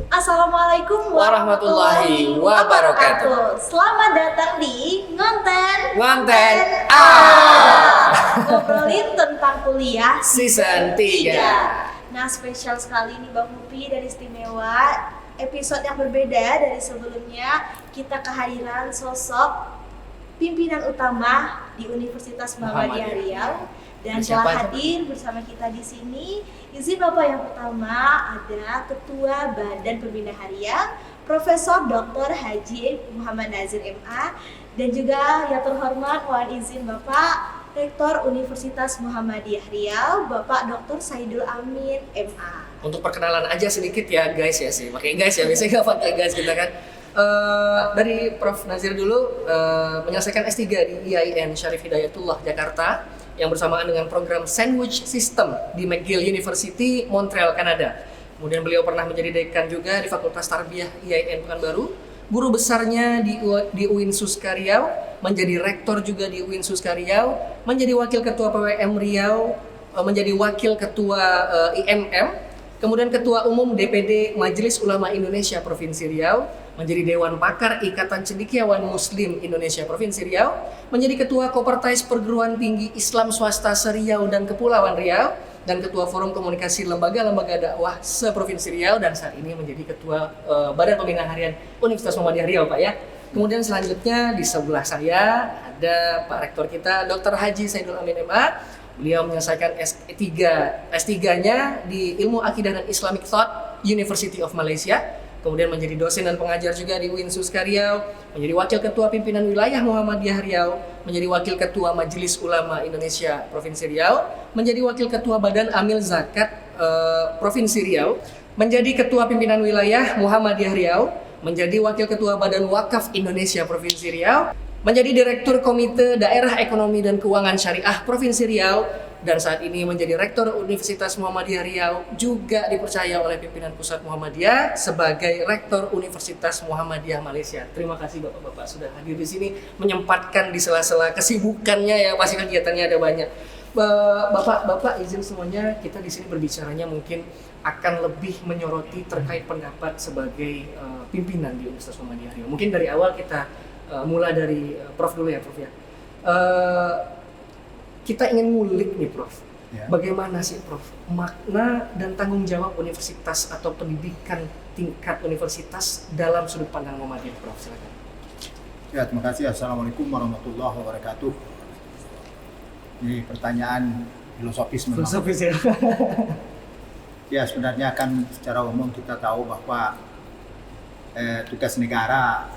Assalamualaikum warahmatullahi wabarakatuh. Selamat datang di Ngonten ngobrolin tentang kuliah Season 3. Nah, spesial sekali nih Bang Upi dan istimewa. Episode yang berbeda dari sebelumnya, kita kehadiran sosok pimpinan utama di Universitas Muhammadiyah Riau. Dan telah hadir bersama kita di sini, izin Bapak yang pertama ada Ketua Badan Pembina Harian, Profesor Dr. Haji Muhammad Nazir MA, dan juga yang terhormat mohon izin Bapak Rektor Universitas Muhammadiyah Riau, Bapak Dr. Saidul Amin MA. Untuk perkenalan aja sedikit ya guys ya sih, pakai guys ya, biasanya nggak pakai guys kita kan. Dari Prof. Nazir dulu menyelesaikan S3 di IAIN Syarif Hidayatullah Jakarta yang bersamaan dengan program Sandwich System di McGill University, Montreal, Kanada. Kemudian beliau pernah menjadi dekan juga di Fakultas Tarbiyah IAIN Pekanbaru, guru besarnya di UIN Suska Riau, menjadi rektor juga di UIN Suska Riau, menjadi wakil ketua PWM Riau, menjadi wakil ketua IMM, kemudian ketua umum DPD Majelis Ulama Indonesia Provinsi Riau, menjadi Dewan Pakar Ikatan Cendekiawan Muslim Indonesia Provinsi Riau, menjadi Ketua Kopertais Perguruan Tinggi Islam Swasta se-Riau dan Kepulauan Riau, dan Ketua Forum Komunikasi Lembaga-Lembaga Dakwah se-Provinsi Riau, dan saat ini menjadi Ketua Badan Pembina Harian Universitas Muhammadiyah Riau, Pak ya. Kemudian selanjutnya di sebelah saya ada Pak Rektor kita, Dr. Haji Saidul Amin MA. Beliau menyelesaikan S3-nya di Ilmu Akidah dan Islamic Thought University of Malaysia. Kemudian menjadi dosen dan pengajar juga di UIN Suska Riau, menjadi wakil ketua pimpinan wilayah Muhammadiyah Riau, menjadi wakil ketua Majelis Ulama Indonesia Provinsi Riau, menjadi wakil ketua Badan Amil Zakat Provinsi Riau, menjadi ketua pimpinan wilayah Muhammadiyah Riau, menjadi wakil ketua Badan Wakaf Indonesia Provinsi Riau, menjadi Direktur Komite Daerah Ekonomi dan Keuangan Syariah Provinsi Riau, dan saat ini menjadi Rektor Universitas Muhammadiyah Riau, juga dipercaya oleh pimpinan Pusat Muhammadiyah sebagai Rektor Universitas Muhammadiyah Malaysia. Terima kasih Bapak-Bapak sudah hadir di sini, menyempatkan di sela-sela kesibukannya ya, pasti kegiatannya ada banyak. Bapak-Bapak izin semuanya, kita di sini berbicaranya mungkin akan lebih menyoroti terkait pendapat sebagai pimpinan di Universitas Muhammadiyah Riau. Mungkin dari awal kita mulai dari Prof dulu ya Prof ya. Kita ingin ngulik nih Prof, ya. Bagaimana sih Prof makna dan tanggung jawab universitas atau pendidikan tingkat universitas dalam sudut pandang Muhammadiyah, Prof? Silakan. Ya, terima kasih. Assalamualaikum warahmatullahi wabarakatuh. Ini pertanyaan filosofis memang. Filosofis ya. Ya, sebenarnya kan secara umum kita tahu bahwa tugas negara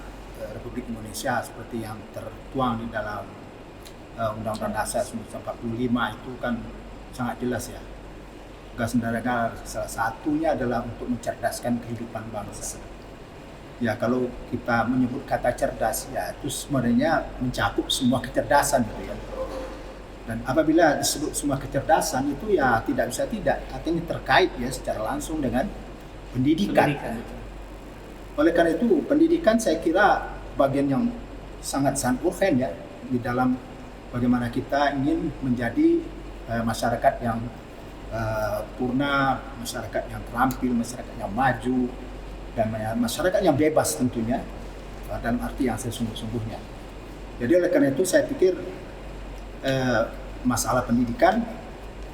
Republik Indonesia seperti yang tertuang di dalam Undang-Undang Dasar 1945 itu kan sangat jelas ya. Tugas negara salah satunya adalah untuk mencerdaskan kehidupan bangsa. Ya, kalau kita menyebut kata cerdas ya itu sebenarnya mencakup semua kecerdasan gitu ya. Dan apabila disebut semua kecerdasan itu ya tidak bisa tidak, artinya terkait ya secara langsung dengan pendidikan. Oleh karena itu pendidikan saya kira bagian yang sangat urgen ya di dalam bagaimana kita ingin menjadi masyarakat yang purna, masyarakat yang terampil, masyarakat yang maju, dan masyarakat yang bebas tentunya dalam arti yang sesungguh-sungguhnya. Jadi oleh karena itu saya pikir masalah pendidikan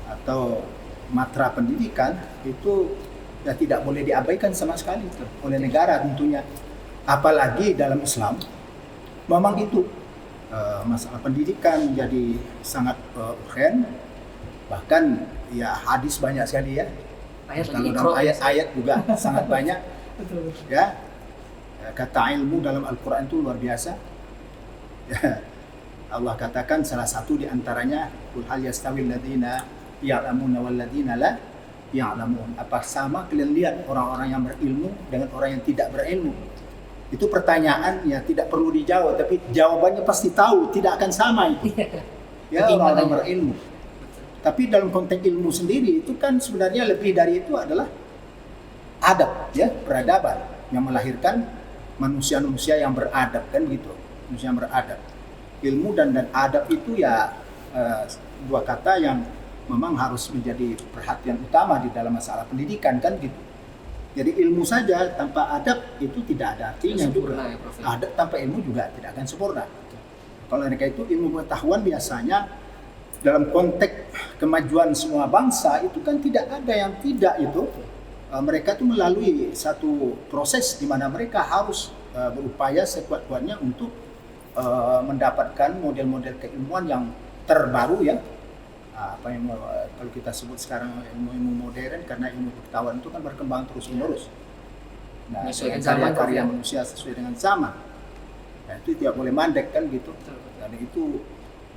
atau matra pendidikan itu ya tidak boleh diabaikan sama sekali oleh negara tentunya. Apalagi dalam Islam memang itu masalah pendidikan menjadi sangat urgen, bahkan ya hadis banyak sekali ya, kalau dalam ayat-ayat juga sangat banyak. Betul. Ya, kata ilmu dalam Al-Quran itu luar biasa ya, Allah katakan salah satu di antaranya qul hal yastawil ladzina ya'lamuna wal ladzina la ya'lamun, apa sama kalian lihat orang-orang yang berilmu dengan orang yang tidak berilmu? Itu pertanyaan ya tidak perlu dijawab, tapi jawabannya pasti tahu, tidak akan sama itu. Ya, orang-orang berilmu. Tapi dalam konteks ilmu sendiri itu kan sebenarnya lebih dari itu adalah adab, ya, peradaban yang melahirkan manusia-manusia yang beradab kan gitu, manusia yang beradab. Ilmu dan adab itu ya dua kata yang memang harus menjadi perhatian utama di dalam masalah pendidikan kan gitu. Jadi ilmu saja tanpa adab itu tidak ada artinya juga. Ya, Prof. Adab tanpa ilmu juga tidak akan sempurna. Kalau mereka itu ilmu pengetahuan biasanya dalam konteks kemajuan semua bangsa itu kan tidak ada yang tidak itu. Mereka itu melalui satu proses di mana mereka harus berupaya sekuat-kuatnya untuk mendapatkan model-model keilmuan yang terbaru ya. Apa yang kalau kita sebut sekarang ilmu-ilmu modern, karena ilmu pengetahuan itu kan berkembang terus-menerus. Nah, Menyesuaikan zaman, karya ya. manusia sesuai dengan zaman. Nah, itu tidak boleh mandek kan gitu. Dan itu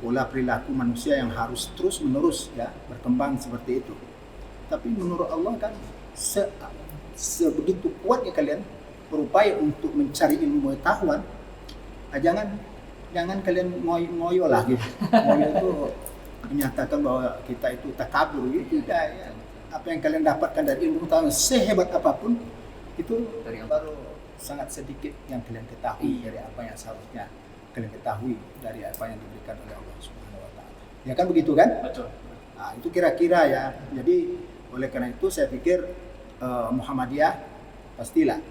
pola perilaku manusia yang harus terus-menerus ya berkembang seperti itu. Tapi menurut Allah kan sebegitu kuatnya kalian berupaya untuk mencari ilmu pengetahuan, jangan kalian ngoyo lah gitu. Ngoyo itu menyatakan bahwa kita itu takabur gitu, tidak ya. Apa yang kalian dapatkan dari ilmu pengetahuan sehebat apapun itu baru sangat sedikit yang kalian ketahui dari apa yang seharusnya kalian ketahui dari apa yang diberikan oleh Allah Subhanahu wa taala. Ya kan begitu kan? Betul. Nah, itu kira-kira ya. Jadi oleh karena itu saya pikir Muhammadiyah pastilah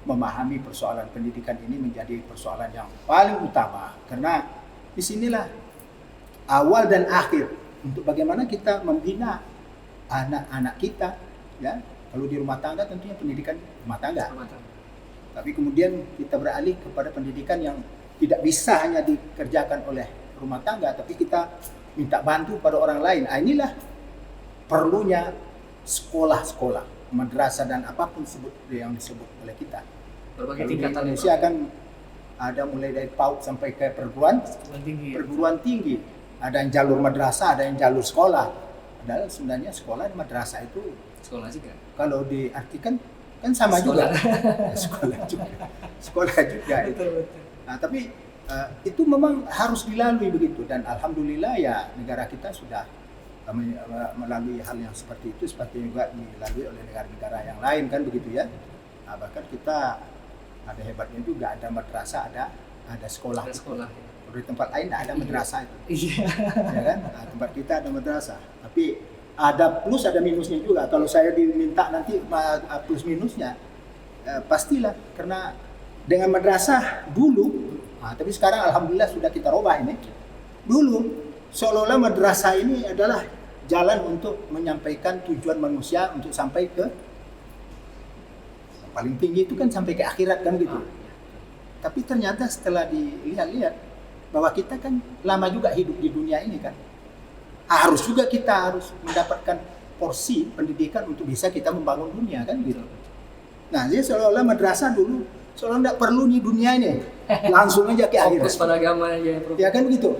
memahami persoalan pendidikan ini menjadi persoalan yang paling utama, karena disinilah awal dan akhir untuk bagaimana kita membina anak-anak kita ya. Kalau di rumah tangga tentunya pendidikan rumah tangga. Tapi kemudian kita beralih kepada pendidikan yang tidak bisa hanya dikerjakan oleh rumah tangga, tapi kita minta bantu pada orang lain. Inilah perlunya sekolah-sekolah, madrasah dan apapun yang disebut oleh kita. Berbagai Kalau di tingkatan Indonesia kan ada mulai dari PAUD sampai ke perguruan tinggi. Ada yang jalur madrasah, ada yang jalur sekolah. Padahal sebenarnya sekolah dan madrasah itu sekolah juga. kalau diartikan kan sama Sekolah. juga. Sekolah juga itu. Nah, tapi itu memang harus dilalui begitu, dan alhamdulillah ya negara kita sudah melalui hal yang seperti itu, seperti juga dilalui oleh negara-negara yang lain kan begitu ya. Nah, bahkan kita ada hebatnya juga, ada madrasah, ada sekolah. Ada sekolah. Kalau di tempat lain tidak ada madrasah itu. Iya. Ya kan? Nah, tempat kita ada madrasah. Tapi ada plus ada minusnya juga. Kalau saya diminta nanti plus minusnya, pastilah karena dengan madrasah dulu, tapi sekarang alhamdulillah sudah kita robah ini. Dulu seolah-olah madrasah ini adalah jalan untuk menyampaikan tujuan manusia untuk sampai ke paling tinggi itu kan sampai ke akhirat kan gitu. Tapi ternyata setelah dilihat-lihat bahwa kita kan lama juga hidup di dunia ini kan. Harus juga kita harus mendapatkan porsi pendidikan untuk bisa kita membangun dunia kan gitu. Nah, jadi seolah-olah madrasah dulu seolah tidak perlu nih dunia ini, langsung aja ke akhirat. Fokus pada agama aja ya, Prof. Ya kan begitu.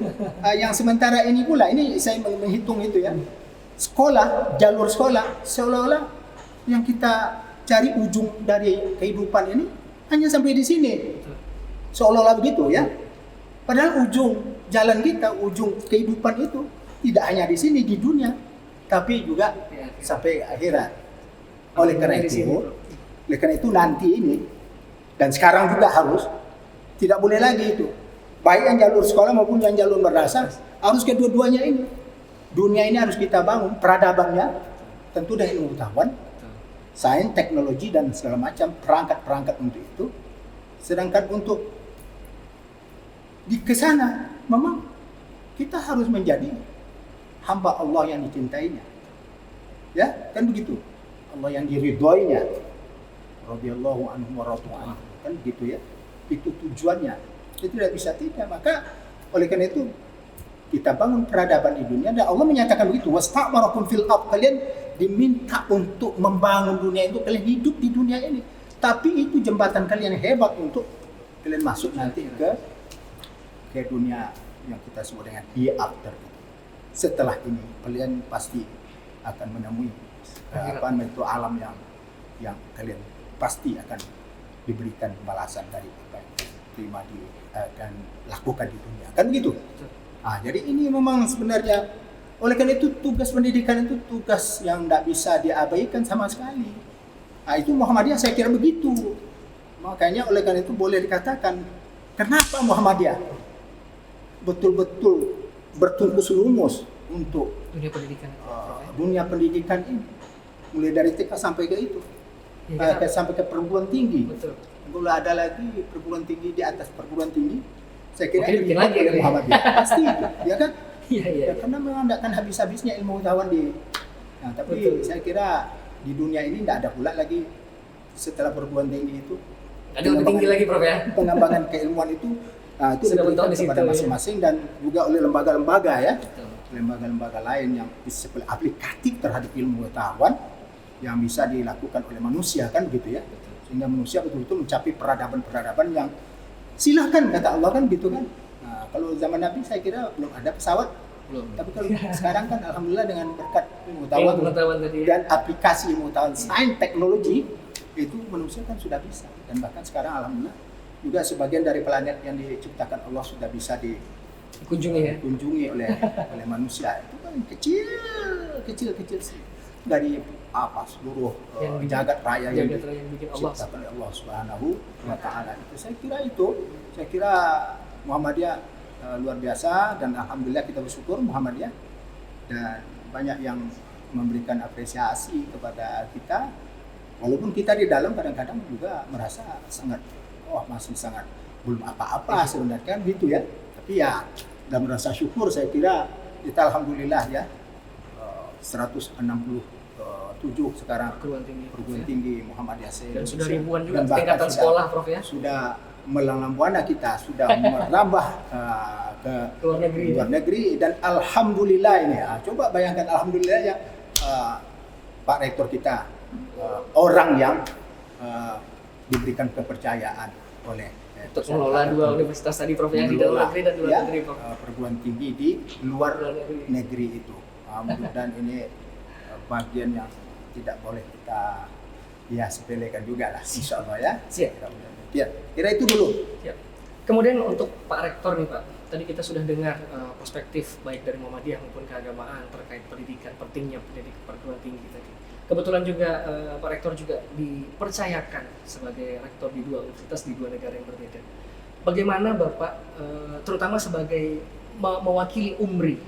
Yang sementara ini pula, ini saya menghitung itu ya. Sekolah, jalur sekolah, seolah-olah yang kita cari ujung dari kehidupan ini hanya sampai di sini. Seolah-olah begitu ya. Padahal ujung jalan kita, ujung kehidupan itu tidak hanya di sini di dunia, tapi juga sampai akhirat. Oleh karena itu nanti ini dan sekarang juga harus tidak boleh lagi itu. Baik yang jalur sekolah maupun yang jalur madrasah, harus kedua-duanya ini. Dunia ini harus kita bangun peradabannya, tentu dengan ilmu pengetahuan, sains, teknologi dan segala macam perangkat-perangkat untuk itu. Sedangkan untuk di kesana memang kita harus menjadi hamba Allah yang dicintainya. Ya, kan begitu. Allah yang diridhoinya. Radhiyallahu anhu wa radu anhu. Kan begitu ya. Itu tujuannya. Itu tidak bisa tidak. Maka oleh karena itu kita bangun peradaban di dunia, dan Allah menyatakan begitu, wasta'marakum fil ardh, kalian diminta untuk membangun dunia itu, kalian hidup di dunia ini. Tapi itu jembatan kalian hebat untuk kalian masuk nanti ke dunia yang kita sebut dengan hereafter. Setelah ini kalian pasti akan menemui itu alam yang kalian pasti akan diberikan balasan dari apa yang terima dan lakukan di dunia. Kan begitu? Jadi ini memang sebenarnya oleh karena itu tugas pendidikan itu tugas yang tidak bisa diabaikan sama sekali. Itu Muhammadiyah saya kira begitu. Makanya oleh karena itu boleh dikatakan kenapa Muhammadiyah betul-betul bertungkus lumus untuk Dunia pendidikan. Prof, ya. dunia pendidikan ini, mulai dari TK sampai ke itu, Ya, sampai ke perguruan tinggi. betul. Kalau ada lagi perguruan tinggi di atas perguruan tinggi, saya kira Mungkin bikin lagi oleh kali ya. Muhammadiyah pasti itu, ya kan? Iya, iya. Ya, karena memang tidak akan habis-habisnya ilmu pengetahuan di. Nah, tapi Betul. saya kira di dunia ini tidak ada pula lagi setelah perguruan tinggi itu. Ada lebih tinggi lagi, Prof, ya. Pengembangan keilmuan itu, itu Sudah diberikan mentok di kepada situ, ya. masing-masing dan juga oleh lembaga-lembaga ya, Betul. lembaga-lembaga lain yang disebut aplikatif terhadap ilmu pengetahuan yang bisa dilakukan oleh manusia kan gitu ya, sehingga manusia betul-betul mencapai peradaban-peradaban yang silahkan kata Allah kan gitu kan. Nah, kalau zaman Nabi saya kira belum ada pesawat, Belum. tapi kalau sekarang kan alhamdulillah dengan berkat ilmu Ilmu pengetahuan pengetahuan tadi, ya. dan aplikasi ilmu pengetahuan sains teknologi itu manusia kan sudah bisa, dan bahkan sekarang alhamdulillah juga sebagian dari planet yang diciptakan Allah sudah bisa Dikunjungi, ya. dikunjungi oleh manusia. Itu kan kecil sih dari seluruh Yang bikin- jagat raya yang jagat raya yang bikin Allah. diciptakan oleh Allah Subhanahu wa taala. Saya kira Muhammadiyah luar biasa, dan alhamdulillah kita bersyukur Muhammadiyah, dan banyak yang memberikan apresiasi kepada kita, walaupun kita di dalam kadang-kadang juga merasa sangat masih sangat belum apa-apa sebenarnya kan gitu ya, tapi ya dalam rasa syukur saya kira kita alhamdulillah ya 167 sekarang perguruan tinggi Muhammadiyah Dan sudah ribuan juga Dan bahkan tingkatan sudah- sekolah, Prof, ya. sudah melanglang buana, kita sudah merambah ke Luar negeri. dan alhamdulillah ini coba bayangkan alhamdulillah ya, Pak Rektor kita orang yang diberikan kepercayaan oleh Untuk mengelola dua universitas tadi, Prof, ya, di dalam negeri dan di luar ya, negeri, Prof. perguruan tinggi di luar Luar negeri. negeri itu. Dan ini bagian yang tidak boleh kita sepelekan juga lah, insya Allah ya. Siap. Ya, kira itu dulu. Ya. Kemudian untuk Pak Rektor nih, Pak, tadi kita sudah dengar perspektif baik dari Muhammadiyah maupun keagamaan terkait pendidikan, pentingnya pendidikan perguruan tinggi tadi. Kebetulan juga Pak Rektor juga dipercayakan sebagai rektor di dua universitas di dua negara yang berbeda. Bagaimana Bapak, terutama sebagai mewakili UMRI,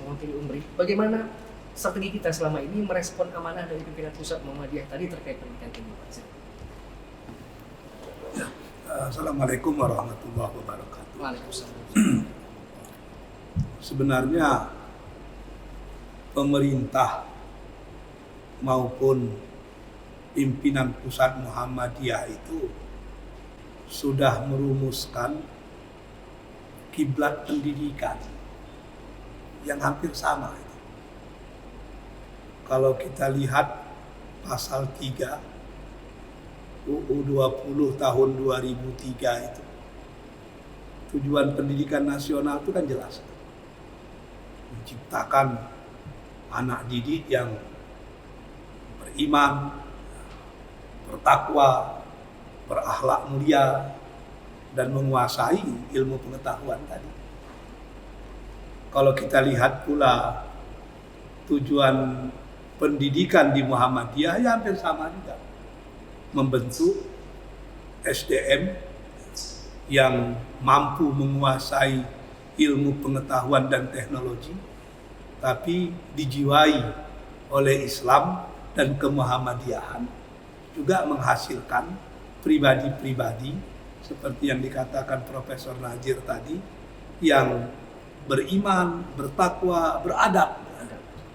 bagaimana strategi kita selama ini merespon amanah dari pimpinan pusat Muhammadiyah tadi terkait pendidikan tinggi, Pak? Assalamualaikum warahmatullahi wabarakatuh. Waalaikumsalam. Sebenarnya pemerintah maupun pimpinan pusat Muhammadiyah itu sudah merumuskan kiblat pendidikan yang hampir sama. Kalau kita lihat pasal 3 UU 20 tahun 2003 itu, tujuan pendidikan nasional itu kan jelas, menciptakan anak didik yang beriman, bertakwa, berakhlak mulia, dan menguasai ilmu pengetahuan tadi. Kalau kita lihat pula tujuan pendidikan di Muhammadiyah ya hampir sama juga, membentuk SDM yang mampu menguasai ilmu pengetahuan dan teknologi, tapi dijiwai oleh Islam dan kemuhammadiyahan, juga menghasilkan pribadi-pribadi seperti yang dikatakan Profesor Najir tadi, yang beriman, bertakwa, beradab.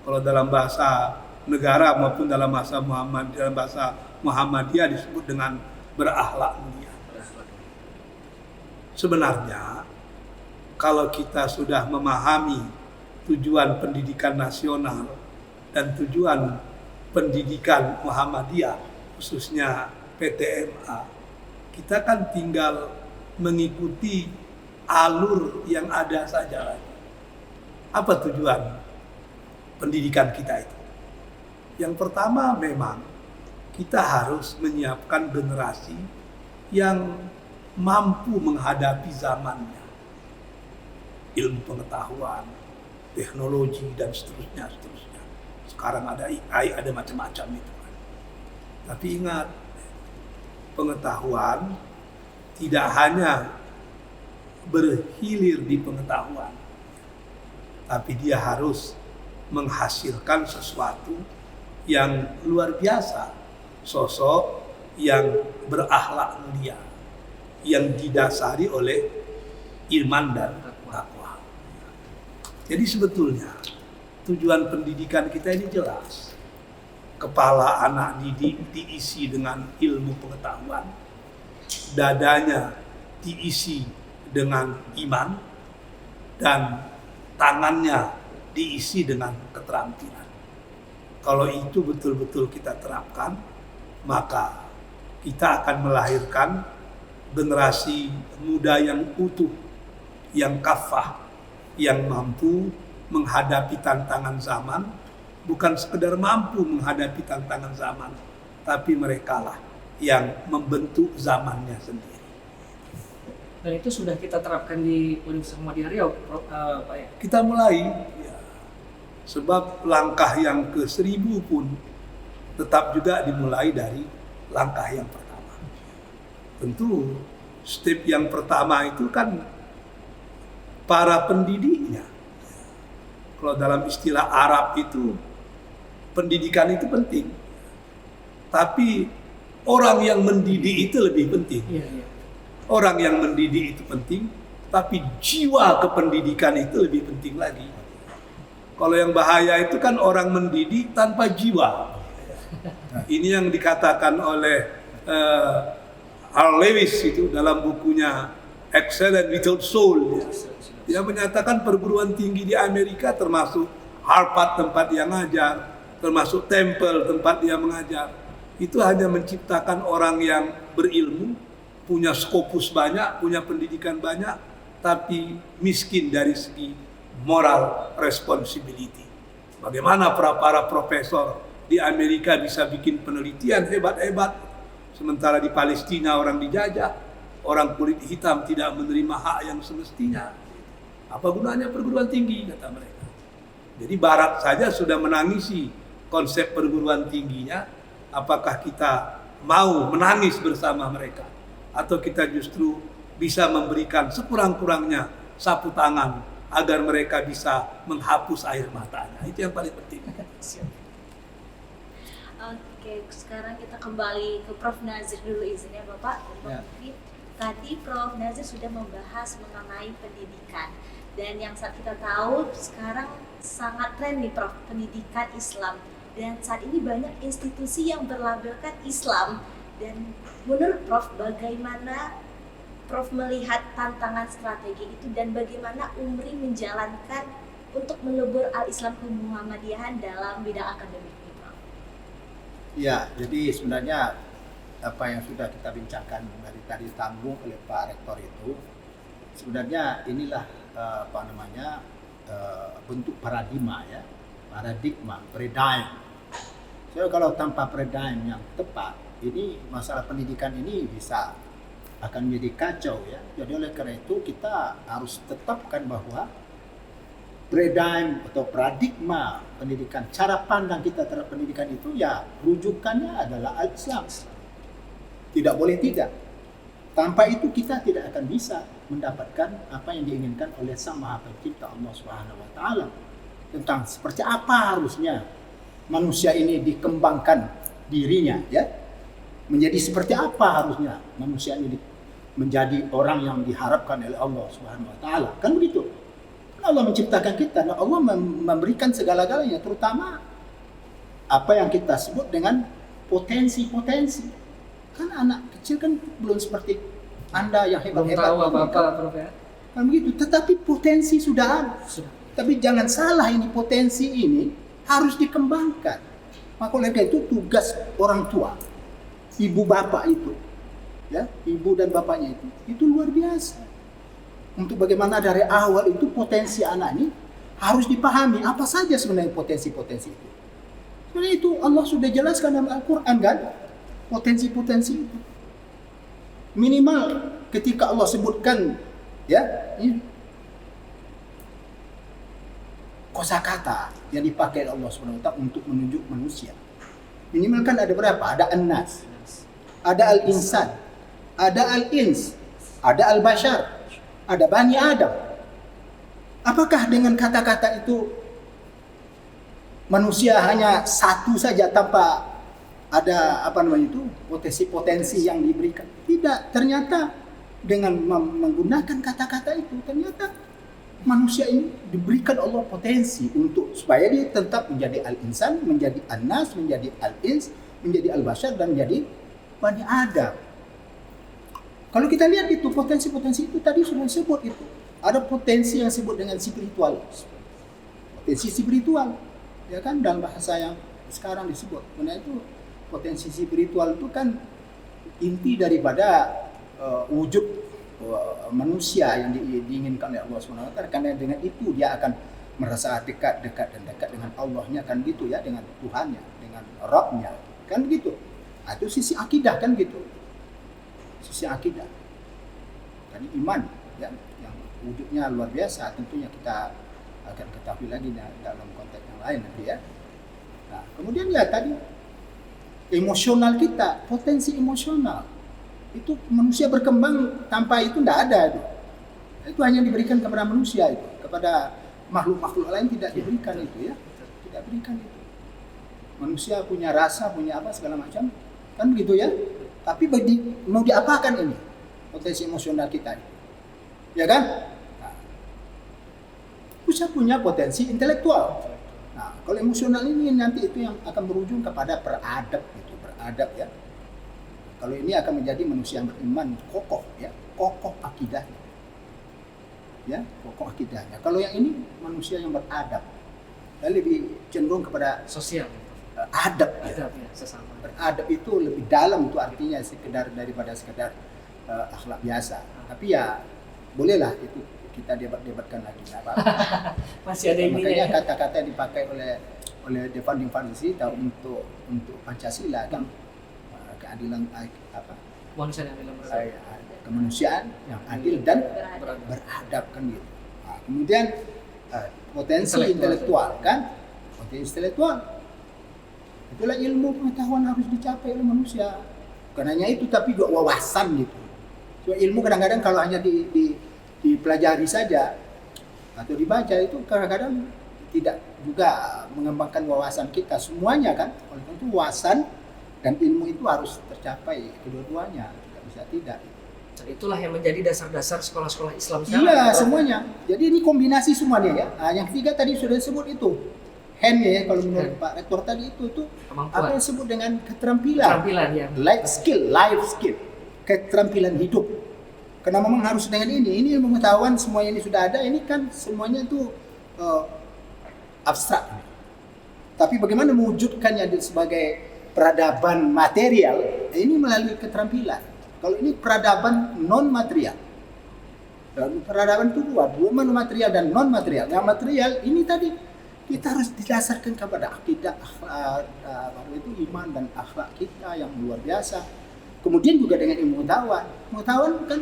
Kalau dalam bahasa negara maupun dalam bahasa Muhammadiyah disebut dengan berakhlak mulia. Sebenarnya kalau kita sudah memahami tujuan pendidikan nasional dan tujuan pendidikan Muhammadiyah, khususnya PTMA, kita kan tinggal mengikuti alur yang ada saja. Apa tujuan pendidikan kita itu? Yang pertama, memang kita harus menyiapkan generasi yang mampu menghadapi zamannya. Ilmu pengetahuan, teknologi, dan seterusnya. Sekarang ada AI, ada macam-macam itu kan. Tapi ingat, pengetahuan tidak hanya berhilir di pengetahuan. tapi dia harus menghasilkan sesuatu yang luar biasa, sosok yang berakhlak mulia, yang didasari oleh iman dan takwa. Jadi sebetulnya tujuan pendidikan kita ini jelas. Kepala anak didik diisi dengan ilmu pengetahuan, dadanya diisi dengan iman, dan tangannya diisi dengan keterampilan. Kalau itu betul-betul kita terapkan, maka kita akan melahirkan generasi muda yang utuh, yang kafah, yang mampu menghadapi tantangan zaman, bukan sekedar mampu menghadapi tantangan zaman, tapi merekalah yang membentuk zamannya sendiri. Dan itu sudah kita terapkan di Universitas Muhammadiyah Riau, Pak ya? Kita mulai, ya, sebab langkah yang ke-1000 pun tetap juga dimulai dari langkah yang pertama. Tentu step yang pertama itu kan para pendidiknya. Kalau dalam istilah Arab itu pendidikan itu penting, tapi orang yang mendidik itu lebih penting. Iya. Orang yang mendidik itu penting, tapi jiwa kependidikan itu lebih penting lagi. Kalau yang bahaya itu kan orang mendidik tanpa jiwa. Ini yang dikatakan oleh Hal Lewis itu dalam bukunya Excellent Without Soul. Dia menyatakan perguruan tinggi di Amerika termasuk Harvard tempat dia ngajar, termasuk Temple tempat dia mengajar, itu hanya menciptakan orang yang berilmu, punya skopus banyak, punya pendidikan banyak, tapi miskin dari segi moral responsibility. Bagaimana para profesor di Amerika bisa bikin penelitian hebat-hebat, sementara di Palestina orang dijajah, orang kulit hitam tidak menerima hak yang semestinya. Apa gunanya perguruan tinggi, kata mereka. Jadi Barat saja sudah menangisi konsep perguruan tingginya. Apakah kita mau menangis bersama mereka, atau kita justru bisa memberikan sekurang-kurangnya sapu tangan agar mereka bisa menghapus air matanya? Itu yang paling penting. Oke, sekarang kita kembali ke Prof. Nazir dulu, izinnya Bapak. Tadi Prof. Nazir sudah membahas mengenai pendidikan. Dan yang saat kita tahu sekarang sangat tren nih Prof, pendidikan Islam. Dan saat ini banyak institusi yang berlabelkan Islam. Dan menurut Prof, bagaimana Prof melihat tantangan strategi itu dan bagaimana UMRI menjalankan untuk melebur al-Islam kemuhammadiyahan dalam bidang akademik ini, Prof? Ya, jadi sebenarnya apa yang sudah kita bincangkan dari tadi sambung oleh Pak Rektor itu, sebenarnya inilah bentuk paradigma, ya, paradigm. So, kalau tanpa paradigm yang tepat, ini masalah pendidikan ini bisa akan menjadi kacau, ya. Jadi oleh karena itu kita harus tetapkan bahwa paradigm atau paradigma pendidikan, cara pandang kita terhadap pendidikan itu, ya, rujukannya adalah al-Islam. Tidak boleh tidak. Tanpa itu kita tidak akan bisa mendapatkan apa yang diinginkan oleh Sang Maha Pencipta Allah Subhanahu wa taala tentang seperti apa harusnya manusia ini dikembangkan dirinya, ya. Menjadi seperti apa harusnya manusia ini menjadi orang yang diharapkan oleh Allah Subhanahu wa taala. Kan begitu. Allah menciptakan kita dan Allah memberikan segala-galanya, terutama apa yang kita sebut dengan potensi-potensi. Kan anak kecil kan belum seperti Anda yang hebat-hebat. Belum tahu apa-apa, Prof, ya. Kan begitu, tetapi potensi sudah ada. Tapi jangan salah, ini potensi ini harus dikembangkan. Maka oleh itu tugas orang tua, ibu bapak itu, ya, ibu dan bapaknya itu luar biasa. Untuk bagaimana dari awal itu potensi anak ini harus dipahami apa saja sebenarnya potensi-potensi itu. Sebenarnya itu Allah sudah jelaskan dalam Al-Quran, kan, potensi-potensi itu. Minimal ketika Allah sebutkan, ya, ini kosakata yang dipakai Allah SWT untuk menunjuk manusia. Minimal kan ada berapa? Ada an-nas, ada al-insan, ada al-ins, ada al-bashar, ada Bani Adam. Apakah dengan kata-kata itu manusia hanya satu saja tanpa ada potensi-potensi yang diberikan? Tidak, ternyata dengan menggunakan kata-kata itu ternyata manusia ini diberikan Allah potensi untuk supaya dia tetap menjadi al-insan, menjadi an-nas, menjadi al-ins, menjadi al-bashar dan menjadi Bani Adam. Kalau kita lihat itu potensi-potensi itu tadi sudah disebut itu. Ada potensi yang disebut dengan spiritual. Potensi spiritual, ya kan, dalam bahasa yang sekarang disebut. Karena itu potensi spiritual itu kan inti daripada wujud manusia yang diinginkan oleh Allah SWT. Karena dengan itu dia akan merasa dekat dengan Allahnya, kan gitu ya, dengan Tuhannya, dengan Rabbnya, kan begitu. Itu sisi akidah, kan gitu. Sisi akidah. Tadi iman, ya, yang wujudnya luar biasa. Tentunya kita akan ketahui lagi dalam konteks yang lain nanti ya. Nah, kemudian ya tadi emosional kita, potensi emosional. Itu manusia berkembang tanpa itu tidak ada itu. Itu hanya diberikan kepada manusia itu, kepada makhluk-makhluk lain tidak diberikan itu ya. Tidak berikan itu. Manusia punya rasa, punya apa segala macam, kan begitu ya. Tapi mau diapakan ini potensi emosional kita itu? Ya kan? Nah, bisa punya potensi intelektual. Nah, kalau emosional ini nanti itu yang akan berujung kepada beradab gitu, beradab ya. Kalau ini akan menjadi manusia yang beriman, kokoh ya, kokoh akidahnya. Ya, kokoh akidahnya. Kalau yang ini manusia yang beradab, lebih cenderung kepada Sosial. adab Adab ya, sesama. Beradab itu lebih dalam, itu artinya daripada sekedar akhlak biasa. Tapi ya bolehlah itu kita debatkan lagi. Masih ada ini makanya ya. kata-kata yang dipakai oleh Devanding Farisi untuk Pancasila kan, keadilan Manusia yang bilang beradab. kemanusiaan yang adil dan beradab kan gitu. Nah, kemudian potensi intelektual kan, potensi intelektual itulah ilmu pengetahuan harus dicapai oleh manusia. Bukan hanya itu, tapi juga wawasan gitu. So, ilmu kadang-kadang kalau hanya dipelajari saja atau dibaca itu kadang-kadang tidak juga mengembangkan wawasan kita semuanya kan. Oleh karena itu wawasan dan ilmu itu harus tercapai kedua-duanya, tidak bisa tidak. Dan itulah yang menjadi dasar-dasar sekolah-sekolah Islam sekarang. Iya, semuanya. Jadi ini kombinasi semuanya ya. Nah, yang ketiga tadi sudah disebut itu. Hand ya, kalau menurut Pak Rektor tadi itu Kemampuan. apa yang disebut dengan keterampilan. Keterampilan ya. Life skill, keterampilan hidup. Karena memang harus dengan ini ilmu pengetahuan semuanya ini sudah ada, ini kan semuanya itu abstrak. Tapi bagaimana mewujudkannya sebagai peradaban material, ini melalui keterampilan. Kalau ini peradaban non material. Dan peradaban itu dua material dan non material. Yang material ini tadi kita harus didasarkan kepada akidah, akhlak, itu iman dan akhlak kita yang luar biasa. Kemudian juga dengan ilmu pengetahuan. Pengetahuan kan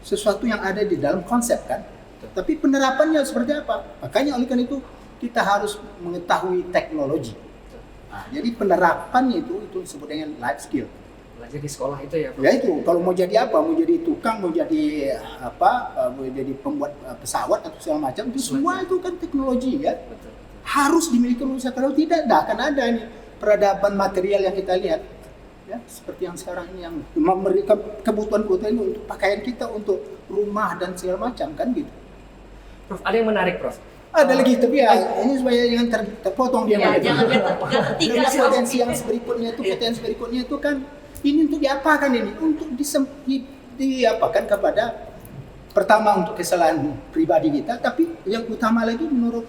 sesuatu yang ada di dalam konsep kan. Tapi penerapannya seperti apa? Makanya oleh karena itu kita harus mengetahui teknologi. Nah, jadi penerapannya itu disebut dengan life skill. Belajar di sekolah itu ya. Ya itu, kalau mau jadi apa? Mau jadi tukang, mau jadi apa? Mau jadi pembuat pesawat atau segala macam, itu semua itu kan teknologi ya. Betul. Harus dimiliki manusia. Kalau tidak akan ada nih peradaban material yang kita lihat. Ya, seperti yang sekarang ini yang memberikan kebutuhan-kebutuhan itu untuk pakaian kita, untuk rumah dan segala macam kan gitu. Prof, ada yang menarik, Prof. Ada lagi, tapi ya ini supaya jangan terpotong dia. Ya, jangan ketika Potensi yang berikutnya itu kan ini untuk diapakan ini? Untuk diapakan kepada pertama untuk kesalahan pribadi kita, tapi yang utama lagi menurut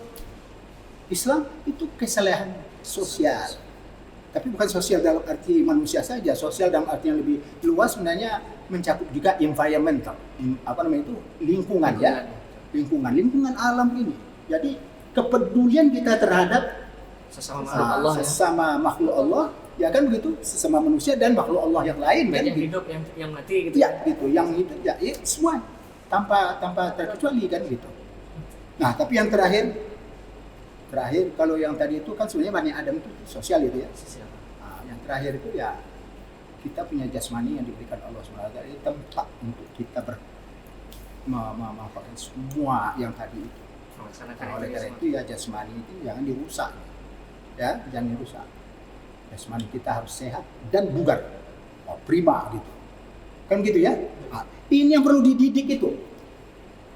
Islam itu kesalahan sosial. Tapi bukan sosial dalam arti manusia saja, sosial dalam arti yang lebih luas sebenarnya mencakup juga environmental, lingkungan ya, lingkungan alam ini. Jadi kepedulian kita terhadap sesama makhluk Allah, ya kan begitu, sesama manusia dan makhluk Allah yang lain kan, yang hidup, yang mati gitu. Ya gitu, yang hidup ya, semua tanpa terkecuali kan gitu. Nah tapi yang terakhir kalau yang tadi itu kan sebenarnya Bani Adam itu sosial itu ya. Nah, yang terakhir itu ya kita punya jasmani yang diberikan Allah SWT, tempat untuk kita memanfaatkan semua yang tadi itu. Melaksanakan Nah, oleh itu karena semua. itu ya jasmani itu jangan dirusak, ya jangan dirusak. Jasmani kita harus sehat dan bugar, prima gitu, kan gitu ya. Nah, ini yang perlu dididik itu,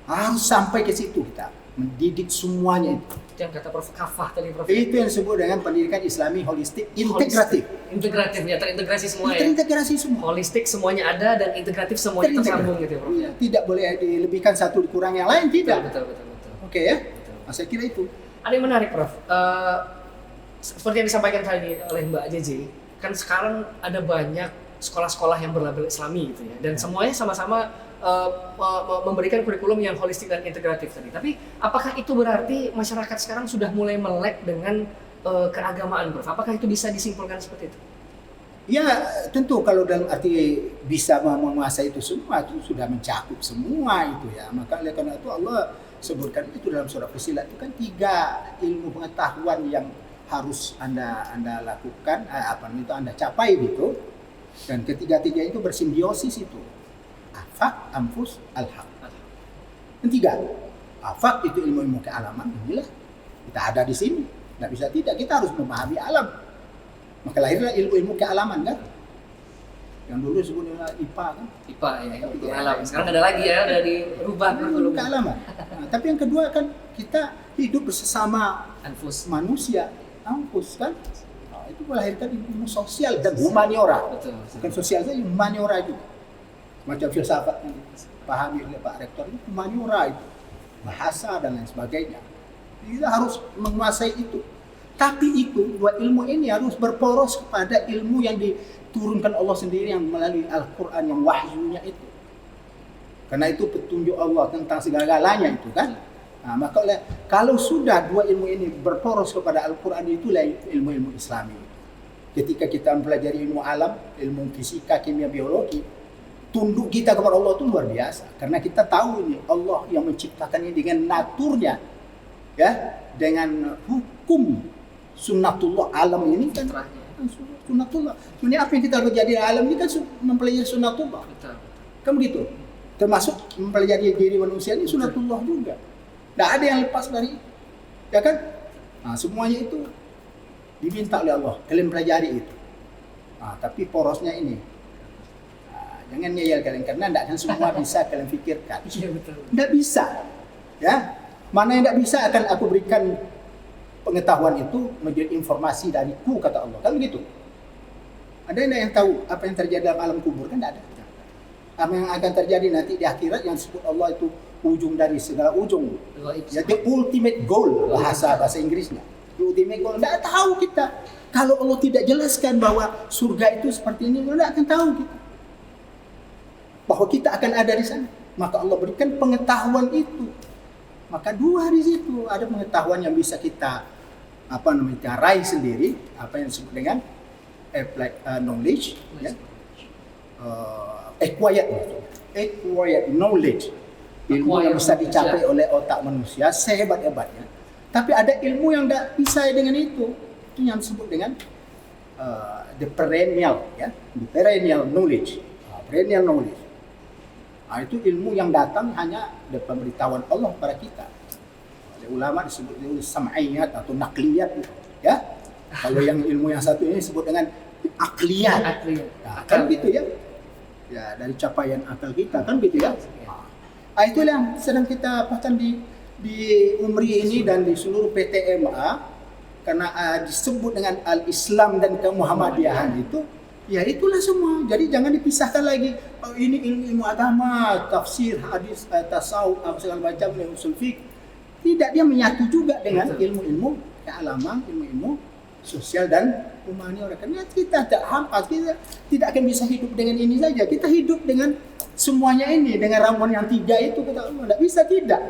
harus sampai ke situ kita mendidik semuanya itu. Itu yang kata Prof kafah tadi Prof. Itu yang disebut dengan pendidikan Islami holistik integratif. Integratif ya, terintegrasi semua ya. Terintegrasi semua. Holistik semuanya ada dan integratif semuanya tersambung gitu ya Prof. Iya, tidak boleh dilebihkan satu dikurang yang lain, tidak. Betul. Oke ya. Betul. Nah, saya kira itu. Ada yang menarik Prof. Seperti yang disampaikan tadi oleh Mbak JJ, kan sekarang ada banyak sekolah-sekolah yang berlabel Islami gitu ya, dan semuanya sama-sama memberikan kurikulum yang holistik dan integratif tadi. Tapi apakah itu berarti masyarakat sekarang sudah mulai melek dengan keagamaan Prof? Apakah itu bisa disimpulkan seperti itu? Ya tentu kalau dalam arti bisa menguasai itu semua, itu sudah mencakup semua itu ya. Maka oleh karena itu Allah sebutkan itu dalam surah Fussilat itu kan 3 ilmu pengetahuan yang harus anda lakukan, itu anda capai gitu. Dan ketiga-tiga itu bersimbiosis itu. Afaq, anfus, al-haq. Yang 3, afaq itu ilmu kealaman, inilah kita ada di sini, nggak bisa tidak, kita harus memahami alam. Maka lahirlah ilmu kealaman kan, yang dulu disebutnya IPA kan. IPA ya, ilmu alam. Sekarang ada lagi ya, udah dirubah Ilmu kurikulumnya. kealaman. Nah, tapi yang kedua kan kita hidup bersama Anfus. manusia, anfus kan. Nah, itu melahirkan ilmu sosial dan humaniora. Betul. Bukan sosial saja, humaniora juga. Macam filsafat yang dipahami oleh Pak Rektor itu humaniora itu, bahasa dan lain sebagainya. Kita harus menguasai itu. Tapi itu dua ilmu ini harus berporos kepada ilmu yang diturunkan Allah sendiri yang melalui Al-Quran yang wahyunya itu. Karena itu petunjuk Allah tentang segala-galanya itu kan. Nah, maka kalau sudah dua ilmu ini berporos kepada Al-Quran, itulah ilmu-ilmu Islami. Ketika kita mempelajari ilmu alam, ilmu fisika, kimia, biologi, tunduk kita kepada Allah itu luar biasa. Karena kita tahu ini Allah yang menciptakan ini dengan naturnya, ya, dengan hukum sunnatullah alam ini kan. Sunnatullah. Sebenarnya apa yang kita terjadi di alam ini kan mempelajari sunnatullah. Betul. Kan begitu. Termasuk mempelajari diri manusia ini sunnatullah juga. Tidak ada yang lepas dari itu. Ya kan? Nah, semuanya itu diminta oleh Allah. Kalian pelajari itu. Nah, tapi porosnya ini. Nah, jangan ngeyel kalian. Karena tidak akan semua bisa kalian pikirkan. Iya betul. Tidak bisa. Ya. Mana yang tidak bisa akan aku berikan pengetahuan itu menjadi informasi dariku, kata Allah. Kan begitu. Ada yang tahu apa yang terjadi dalam alam kubur? Kan tidak ada. Apa yang akan terjadi nanti di akhirat yang disebut Allah itu ujung dari segala ujung. Ya, the ultimate goal bahasa Inggrisnya. The ultimate goal. Tidak tahu kita. Kalau Allah tidak jelaskan bahwa surga itu seperti ini, tidak akan tahu kita. Bahwa kita akan ada di sana. Maka Allah berikan pengetahuan itu. Maka dua di situ ada pengetahuan yang bisa kita raih sendiri, apa yang disebut dengan applied knowledge, ya. Acquired knowledge, ilmu yang bisa dicapai oleh otak manusia sehebat-hebatnya. Tapi ada ilmu yang tidak bisa dengan itu yang disebut dengan the perennial knowledge. Perennial knowledge. Nah, itu ilmu yang datang hanya dari pemberitahuan Allah kepada kita. Oleh ulama disebut sam'iyat atau nakliyat, ya. Kalau yang ilmu yang satu ini disebut dengan akliyat. Nah, kan gitu ya. Ya, dari capaian akal kita kan gitu ya. Nah, itulah yang sedang kita bahkan di Umri ini dan di seluruh PTMA, karena disebut dengan al-Islam dan kemuhammadiyahan itu. Ya itulah semua. Jadi jangan dipisahkan lagi. Oh, ini ilmu agama, tafsir, hadis, tasawuf, segala macam, usul fiqh. Tidak, dia menyatu juga dengan ilmu-ilmu kealaman, ilmu-ilmu sosial dan humaniora. Karena kita tak hampas, kita tidak akan bisa hidup dengan ini saja. Kita hidup dengan semuanya ini, dengan ramuan yang 3 itu kita tidak bisa tidak.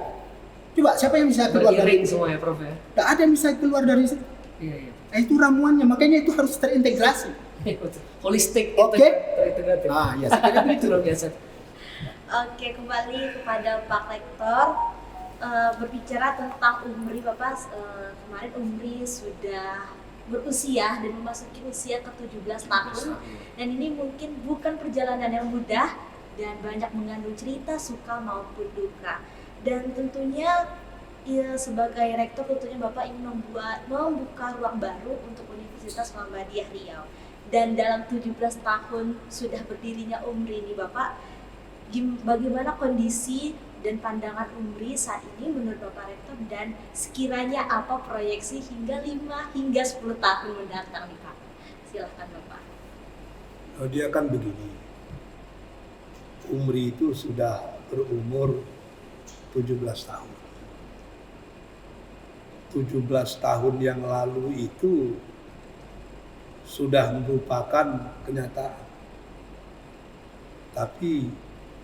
Coba siapa yang bisa keluar dari semua ya Prof ya? Tak ada yang bisa keluar dari situ. Iya. Itu ramuannya, makanya itu harus terintegrasi. Holistik, Oke. terintegratif. Ya, saya kira begitu. Luar biasa. Oke, kembali kepada Pak Rektor. Berbicara tentang Umri, Bapak kemarin Umri sudah berusia dan memasuki usia ke-17 tahun. Dan ini mungkin bukan perjalanan yang mudah dan banyak mengandung cerita suka maupun duka. Dan tentunya Iya, sebagai rektor tentunya Bapak ingin membuka ruang baru untuk Universitas Muhammadiyah Riau. Dan dalam 17 tahun sudah berdirinya UMRI ini Bapak, bagaimana kondisi dan pandangan UMRI saat ini menurut Bapak Rektor, dan sekiranya apa proyeksi hingga 5 hingga 10 tahun mendatang nih Pak? Silahkan Bapak. Dia kan begini, UMRI itu sudah berumur 17 tahun. 17 tahun yang lalu itu sudah merupakan kenyataan. Tapi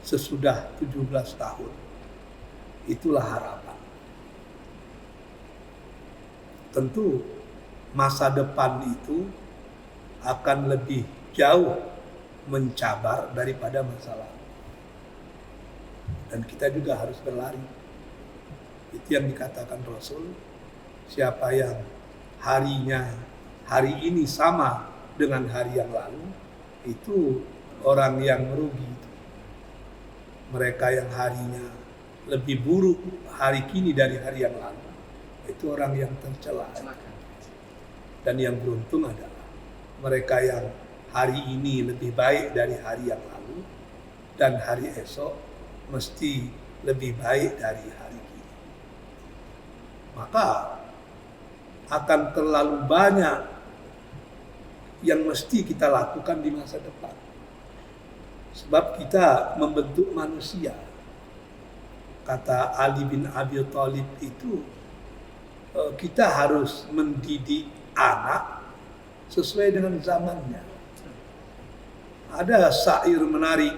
sesudah 17 tahun, itulah harapan. Tentu masa depan itu akan lebih jauh mencabar daripada masa lalu. Dan kita juga harus berlari. Itu yang dikatakan Rasul, siapa yang hari ini sama dengan hari yang lalu, itu orang yang merugi. Mereka yang harinya lebih buruk hari kini dari hari yang lalu, itu orang yang tercela. Dan yang beruntung adalah mereka yang hari ini lebih baik dari hari yang lalu, dan hari esok mesti lebih baik dari hari ini. Maka akan terlalu banyak yang mesti kita lakukan di masa depan. Sebab kita membentuk manusia. Kata Ali bin Abi Thalib itu, kita harus mendidik anak sesuai dengan zamannya. Ada syair menarik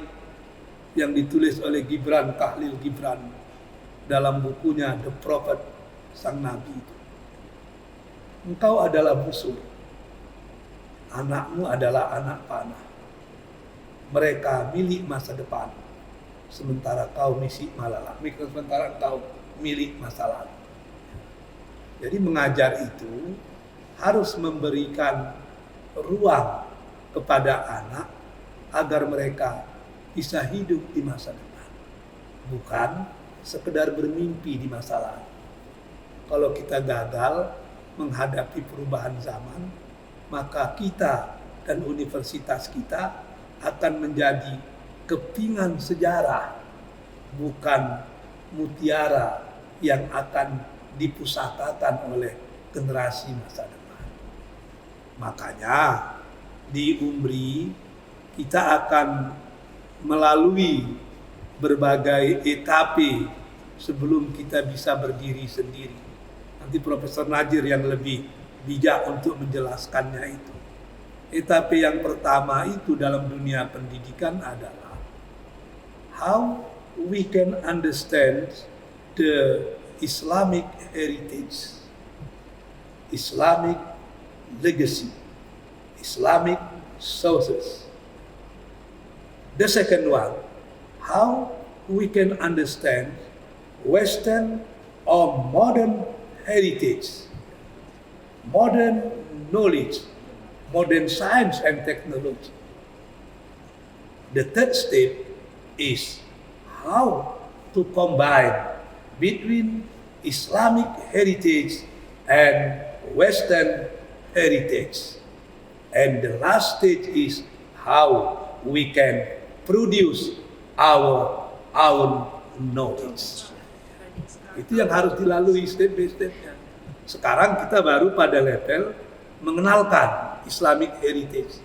yang ditulis oleh Gibran, Khalil Gibran, dalam bukunya The Prophet, Sang Nabi itu. Engkau adalah busur, anakmu adalah anak panah. Mereka milik masa depan, sementara kau sementara kau milik masa lalu. Jadi mengajar itu harus memberikan ruang kepada anak agar mereka bisa hidup di masa depan, bukan sekedar bermimpi di masa lalu. Kalau kita gagal menghadapi perubahan zaman, maka kita dan universitas kita akan menjadi kepingan sejarah, bukan mutiara yang akan dipusatakan oleh generasi masa depan. Makanya di UMRI kita akan melalui berbagai etape sebelum kita bisa berdiri sendiri. Nanti Profesor Najir yang lebih bijak untuk menjelaskannya itu. Etape yang pertama itu dalam dunia pendidikan adalah how we can understand the Islamic heritage, Islamic legacy, Islamic sources. The second one, how we can understand Western or modern heritage, modern knowledge, modern science and technology. The third step is how to combine between Islamic heritage and Western heritage. And the last stage is how we can produce our own knowledge. Itu yang harus dilalui step by stepnya. Sekarang kita baru pada level mengenalkan Islamic heritage.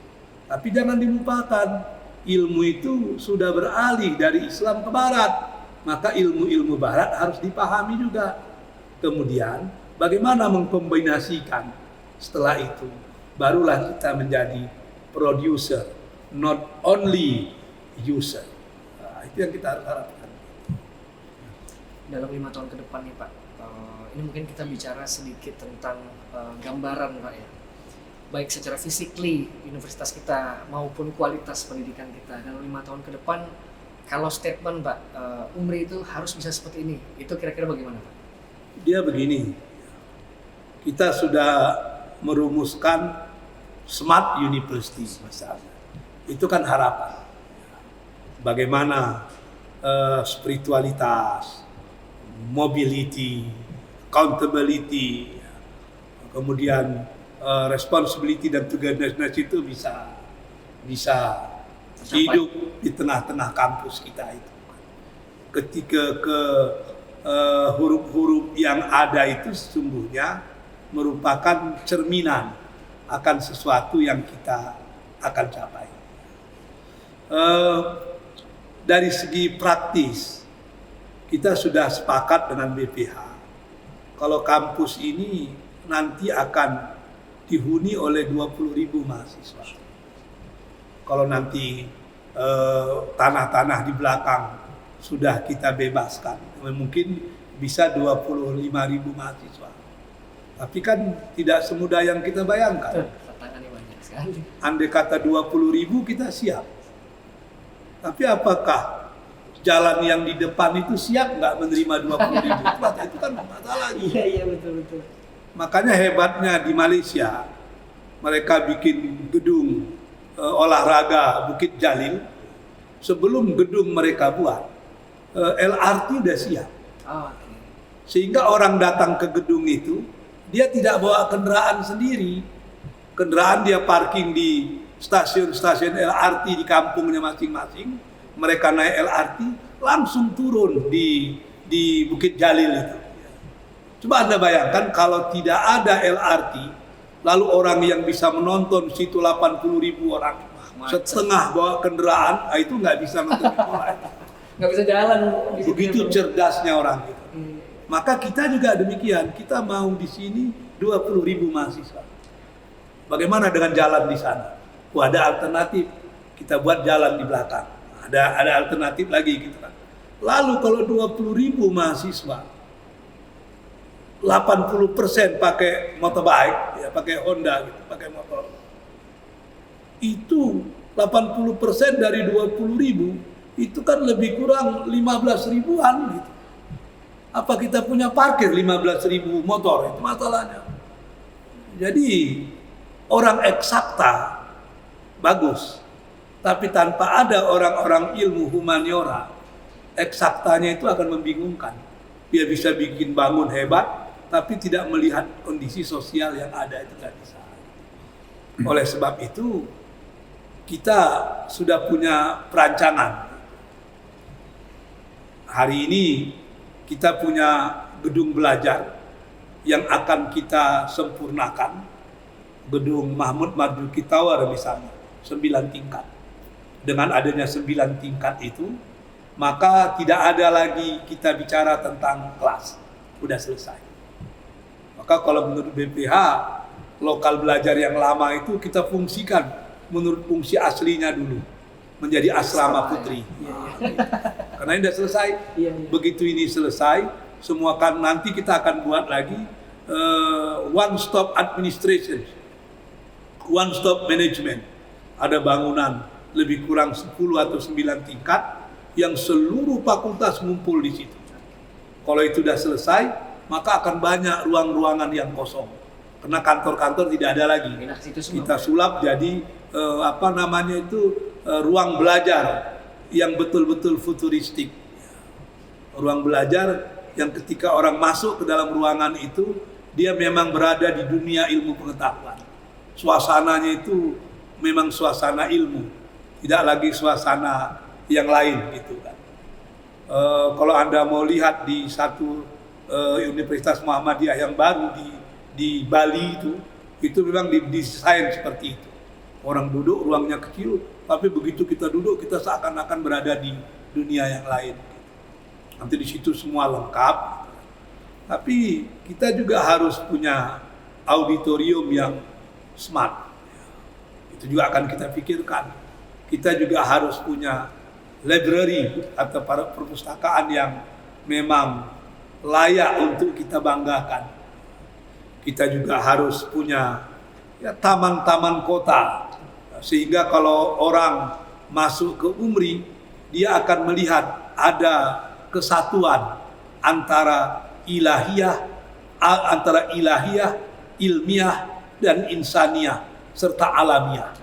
Tapi jangan dilupakan, ilmu itu sudah beralih dari Islam ke Barat. Maka ilmu-ilmu Barat harus dipahami juga. Kemudian bagaimana mengkombinasikan, setelah itu barulah kita menjadi producer, not only user. Nah, itu yang kita harus harapkan. Dalam 5 tahun ke depan nih Pak, ini mungkin kita bicara sedikit tentang gambaran Pak ya, baik secara physically universitas kita maupun kualitas pendidikan kita dalam 5 tahun ke depan. Kalau statement Pak, UMRI itu harus bisa seperti ini, itu kira-kira bagaimana Pak? Dia begini, kita sudah merumuskan Smart University misalnya, itu kan harapan. Bagaimana spiritualitas, mobility, accountability, kemudian responsibility dan togetherness itu bisa hidup di tengah-tengah kampus kita itu. Ketika huruf-huruf yang ada itu sesungguhnya merupakan cerminan akan sesuatu yang kita akan capai. Dari segi praktis, kita sudah sepakat dengan BPH kalau kampus ini nanti akan dihuni oleh 20.000 mahasiswa. Kalau nanti tanah-tanah di belakang sudah kita bebaskan, mungkin bisa 25.000 mahasiswa. Tapi kan tidak semudah yang kita bayangkan. Tantangannya banyak sekali. Andai kata 20.000 kita siap. Tapi apakah jalan yang di depan itu siap nggak menerima 20.000? Itu kan masalahnya. Iya betul. Makanya hebatnya di Malaysia, mereka bikin gedung olahraga Bukit Jalil. Sebelum gedung mereka buat, LRT udah siap. Okay. Sehingga orang datang ke gedung itu, dia tidak bawa kendaraan sendiri. Kendaraan dia parking di stasiun-stasiun LRT di kampungnya masing-masing. Mereka naik LRT, langsung turun di Bukit Jalil itu. Coba Anda bayangkan kalau tidak ada LRT, lalu orang yang bisa menonton situ 80.000 orang, setengah bawa kendaraan, itu nggak bisa nonton bola. Nggak bisa jalan. Begitu cerdasnya orang itu. Maka kita juga demikian, kita mau di sini 20.000 mahasiswa. Bagaimana dengan jalan di sana? Ada alternatif, kita buat jalan di belakang. Ada alternatif lagi gitu kan. Lalu kalau 20.000 mahasiswa, 80% pakai motorbike, ya pakai Honda gitu, pakai motor. Itu 80% dari 20.000 itu kan lebih kurang 15 ribuan gitu. Apa kita punya parkir 15.000 motor? Itu masalahnya. Jadi orang eksakta bagus, tapi tanpa ada orang-orang ilmu humaniora, eksaktanya itu akan membingungkan. Dia bisa bikin bangun hebat, tapi tidak melihat kondisi sosial yang ada itu nggak bisa. Oleh sebab itu, kita sudah punya perancangan. Hari ini kita punya gedung belajar yang akan kita sempurnakan. Gedung Mahmud Marzuki Tower misalnya, 9 tingkat. Dengan adanya 9 tingkat itu, maka tidak ada lagi kita bicara tentang kelas. Udah selesai. Maka kalau menurut BPH, lokal belajar yang lama itu kita fungsikan menurut fungsi aslinya dulu. Menjadi asrama putri. Karena ini sudah selesai. Begitu ini selesai, semua kan nanti kita akan buat lagi one stop administration, one stop management. Ada bangunan lebih kurang 10 atau 9 tingkat yang seluruh fakultas ngumpul di situ. Kalau itu sudah selesai, maka akan banyak ruang-ruangan yang kosong. Karena kantor-kantor tidak ada lagi. Kita sulap jadi ruang belajar yang betul-betul futuristik. Ruang belajar yang ketika orang masuk ke dalam ruangan itu, dia memang berada di dunia ilmu pengetahuan. Suasananya itu memang suasana ilmu, tidak lagi suasana yang lain gitu kan. Kalau Anda mau lihat di satu Universitas Muhammadiyah yang baru di Bali itu memang didesain seperti itu. Orang duduk, ruangnya kecil, tapi begitu kita duduk, kita seakan-akan berada di dunia yang lain. Nanti di situ semua lengkap. Tapi kita juga harus punya auditorium yang smart. Itu juga akan kita pikirkan. Kita juga harus punya library atau perpustakaan yang memang layak untuk kita banggakan. Kita juga harus punya taman-taman kota, sehingga kalau orang masuk ke Umri, dia akan melihat ada kesatuan antara ilahiyah, ilmiah dan insaniah serta alamiah.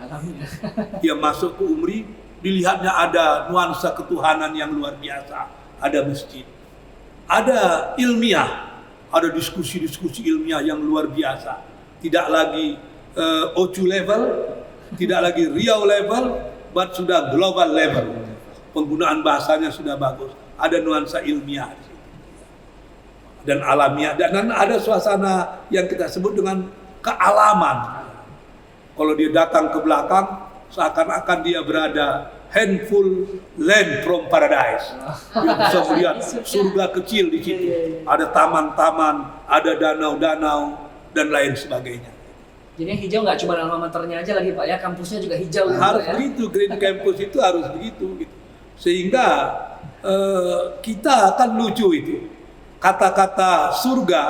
Dia masuk ke Umri, dilihatnya ada nuansa ketuhanan yang luar biasa, ada masjid, ada ilmiah, ada diskusi-diskusi ilmiah yang luar biasa. Tidak lagi O2 level, tidak lagi Riau level, but sudah global level. Penggunaan bahasanya sudah bagus. Ada nuansa ilmiah di situ. Dan alamiah, dan ada suasana yang kita sebut dengan kealaman. Kalau dia datang ke belakang, seakan-akan dia berada handful land from paradise. Dia bisa melihat surga kecil di situ. Ada taman-taman, ada danau-danau, dan lain sebagainya. Jadi yang hijau nggak cuma alma maternya aja lagi Pak ya, kampusnya juga hijau gitu Harus ya. begitu, Green Campus itu harus begitu. Gitu. Sehingga kita akan lucu itu. Kata-kata surga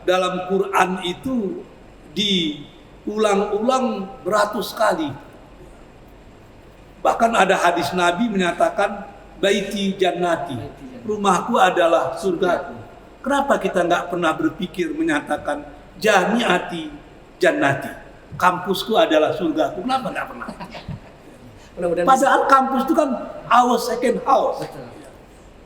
dalam Quran itu diulang-ulang beratus kali. Bahkan ada hadis Nabi menyatakan baiti jannati, rumahku adalah surgaku. Kenapa kita nggak pernah berpikir menyatakan jamiati jannati, kampusku adalah surgaku? Kenapa nggak pernah? Mudah-mudahan Padahal kampus itu kan our second house. Betul.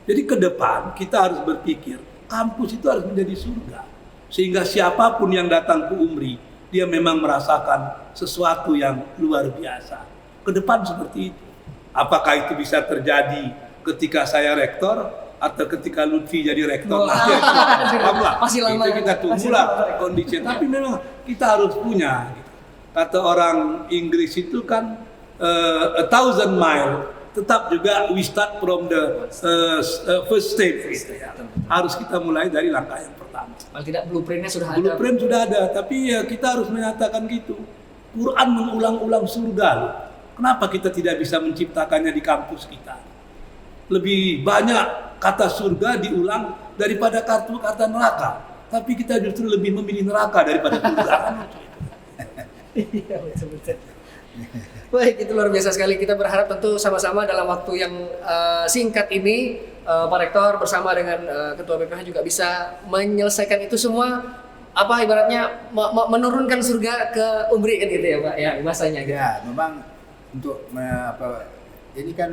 Jadi ke depan kita harus berpikir kampus itu harus menjadi surga. Sehingga siapapun yang datang ke UMRI, dia memang merasakan sesuatu yang luar biasa. Ke depan seperti itu. Apakah itu bisa terjadi ketika saya rektor atau ketika Lutfi jadi rektor? Masih lama. Itu kita tunggulah kondisi. Tapi memang kita harus punya. Kata orang Inggris itu kan 1,000 mile. Tetap juga we start from the first step. Harus kita mulai dari langkah yang pertama. Paling tidak blueprintnya sudah ada. Blueprint sudah ada, tapi ya kita harus menyatakan gitu. Quran mengulang-ulang surga loh. Kenapa kita tidak bisa menciptakannya di kampus kita? Lebih banyak kata surga diulang daripada kata neraka. Tapi kita justru lebih memilih neraka daripada surga. Iya betul-betul. Baik, itu luar biasa sekali. Kita berharap tentu sama-sama dalam waktu yang singkat ini Pak Rektor bersama dengan Ketua BPH juga bisa menyelesaikan itu semua, apa ibaratnya menurunkan surga ke UMRI kan gitu ya Pak ya bahasanya gitu. Ya, memang untuk ini kan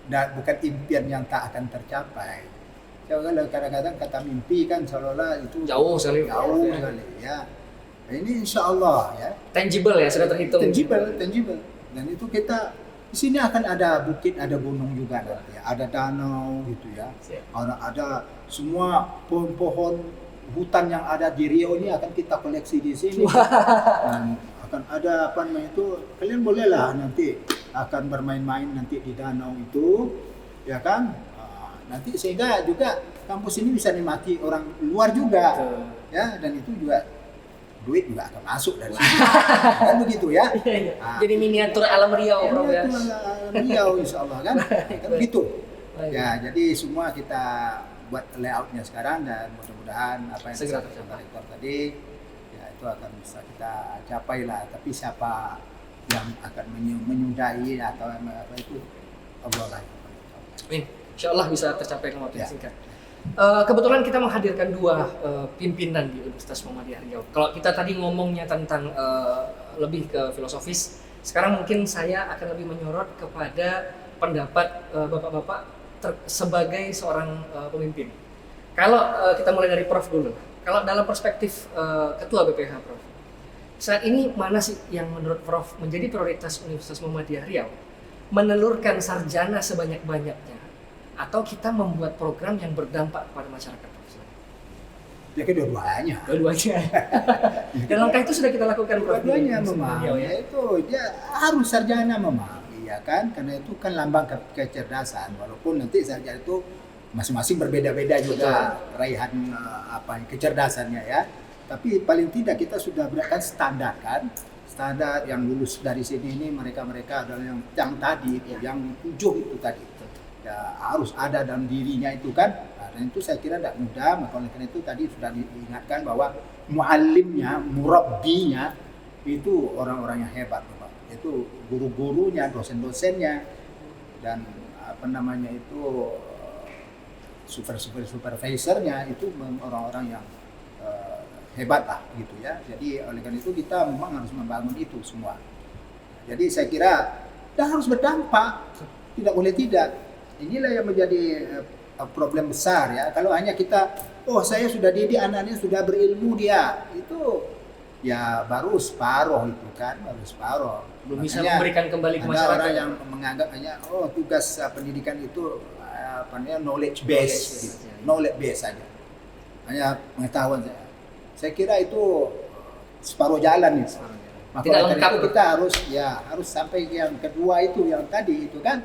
bukan impian yang tak akan tercapai. Kadang-kadang kata mimpi kan seolah-olah itu Jauh sekali. jauh sekali ya. Nah, ini insya Allah ya. Tangible ya, sudah terhitung. Tangible. Dan itu kita di sini akan ada bukit, ada gunung juga nanti, ada danau gitu ya. Ada semua pohon-pohon hutan yang ada di Riau ini akan kita koleksi di sini. Dan akan ada apa namanya itu, kalian bolehlah nanti akan bermain-main nanti di danau itu, ya kan? Nanti sehingga juga kampus ini bisa dinikmati orang luar juga, ya. Dan itu juga duit juga akan masuk dari sini. Kan begitu ya. Nah, jadi miniatur alam Riau, Prof ya. Alam Riau insya Allah kan. Kan begitu. Ya, jadi semua kita buat layoutnya sekarang dan mudah-mudahan apa yang segera disampaikan Pak Rektor tadi ya itu akan bisa kita capai lah. Tapi siapa yang akan menyudahi atau apa itu Allah lah. Insya Allah bisa tercapai dalam waktu yang singkat. Kebetulan kita menghadirkan dua pimpinan di Universitas Muhammadiyah Riau. Kalau kita tadi ngomongnya tentang lebih ke filosofis, sekarang mungkin saya akan lebih menyorot kepada pendapat bapak-bapak sebagai seorang pemimpin. Kalau kita mulai dari Prof dulu, kalau dalam perspektif Ketua BPH Prof, saat ini mana sih yang menurut Prof menjadi prioritas Universitas Muhammadiyah Riau? Menelurkan sarjana sebanyak-banyaknya, atau kita membuat program yang berdampak kepada masyarakat? Ya kedua-duanya. Dua-duanya. Dan langkah itu sudah kita lakukan, Prof. Dua-duanya memang. Ya itu dia harus sarjana memang, ya kan? Karena itu kan lambang kecerdasan. Walaupun nanti sarjana itu masing-masing berbeda-beda juga raihan kecerdasannya ya. Tapi paling tidak kita sudah berikan standar kan. Standar yang lulus dari sini ini mereka-mereka adalah yang tadi itu, yang 7 itu tadi. Ya, harus ada dalam dirinya itu kan. Dan itu saya kira tidak mudah. Maka oleh karena itu tadi sudah diingatkan bahwa muallimnya, murabbinya itu orang-orang yang hebat, Bapak. Itu guru-gurunya, dosen-dosennya, dan apa namanya itu supervisornya itu orang-orang yang hebat lah gitu ya. Jadi oleh karena itu kita memang harus membangun itu semua. Jadi saya kira kita harus berdampak, tidak boleh tidak. Inilah yang menjadi problem besar ya. Kalau hanya kita, oh saya sudah didik anaknya sudah berilmu dia, itu ya baru separuh itu kan, baru separuh. Belum bisa Makanya memberikan kembali ke ada masyarakat. orang yang menganggap hanya tugas pendidikan itu apa namanya knowledge base, gitu. Knowledge base saja, hanya pengetahuan saja. Saya kira itu separuh jalan itu. Maka Tidak oleh lengkap. itu kita harus sampai yang kedua itu, yang tadi itu kan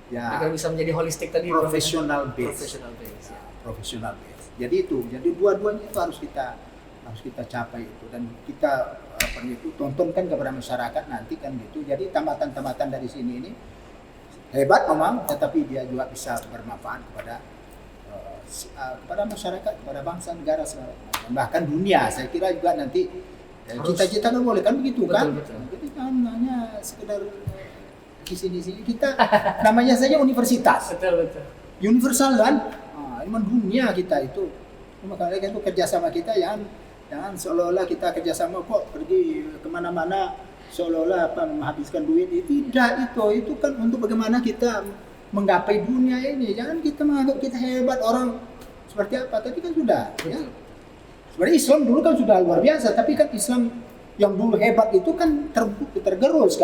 ya Agar bisa menjadi holistik tadi. professional base. Professional base. Ya. Professional base. Jadi dua-duanya itu harus kita capai itu, dan kita itu tontonkan kepada masyarakat nanti kan gitu. Jadi tamatan-tamatan dari sini ini hebat memang, tetapi dia juga bisa bermanfaat kepada masyarakat, kepada bangsa, negara, bahkan dunia. Saya kira juga nanti cita-cita kan boleh kan begitu kan? Betul. Jadi kan hanya sekedar di sini kita namanya saja universitas. Betul. Universal kan, emang dunia kita itu. Makanya itu kerjasama kita jangan seolah-olah kita kerjasama kok pergi kemana-mana seolah-olah menghabiskan duit. Tidak, itu kan untuk bagaimana kita menggapai dunia ini. Jangan kita menganggap kita hebat orang seperti apa, tapi kan sudah. Ya. Sebenarnya Islam dulu kan sudah luar biasa, tapi kan Islam yang dulu hebat itu kan tergerus,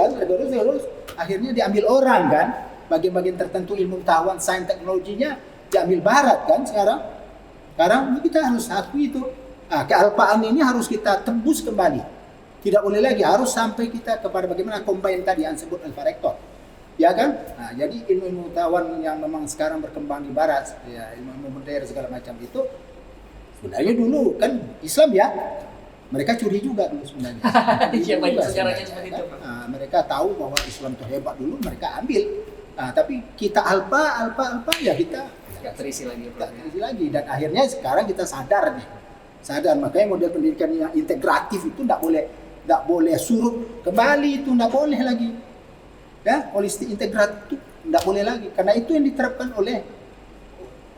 akhirnya diambil orang kan, bagian-bagian tertentu ilmu pengetahuan, sains, teknologinya diambil barat kan sekarang kita harus akui itu. Kealpaan ini harus kita tembus kembali, tidak boleh lagi, harus sampai kita kepada bagaimana combine tadi yang disebut alpha rector, ya kan? Jadi ilmu pengetahuan yang memang sekarang berkembang di barat, ya ilmu modern segala macam itu sebenarnya dulu kan Islam ya. Mereka curi juga dulu sebenarnya. Iya, banyak sejarahnya seperti itu. Mereka tahu bahwa Islam itu hebat dulu, mereka ambil. Tapi kita alpa ya kita Nggak terisi lagi. dan akhirnya sekarang kita sadar, makanya model pendidikan yang integratif itu tidak boleh surut kembali, itu tidak boleh lagi. Ya, holistik integratif itu tidak boleh lagi, karena itu yang diterapkan oleh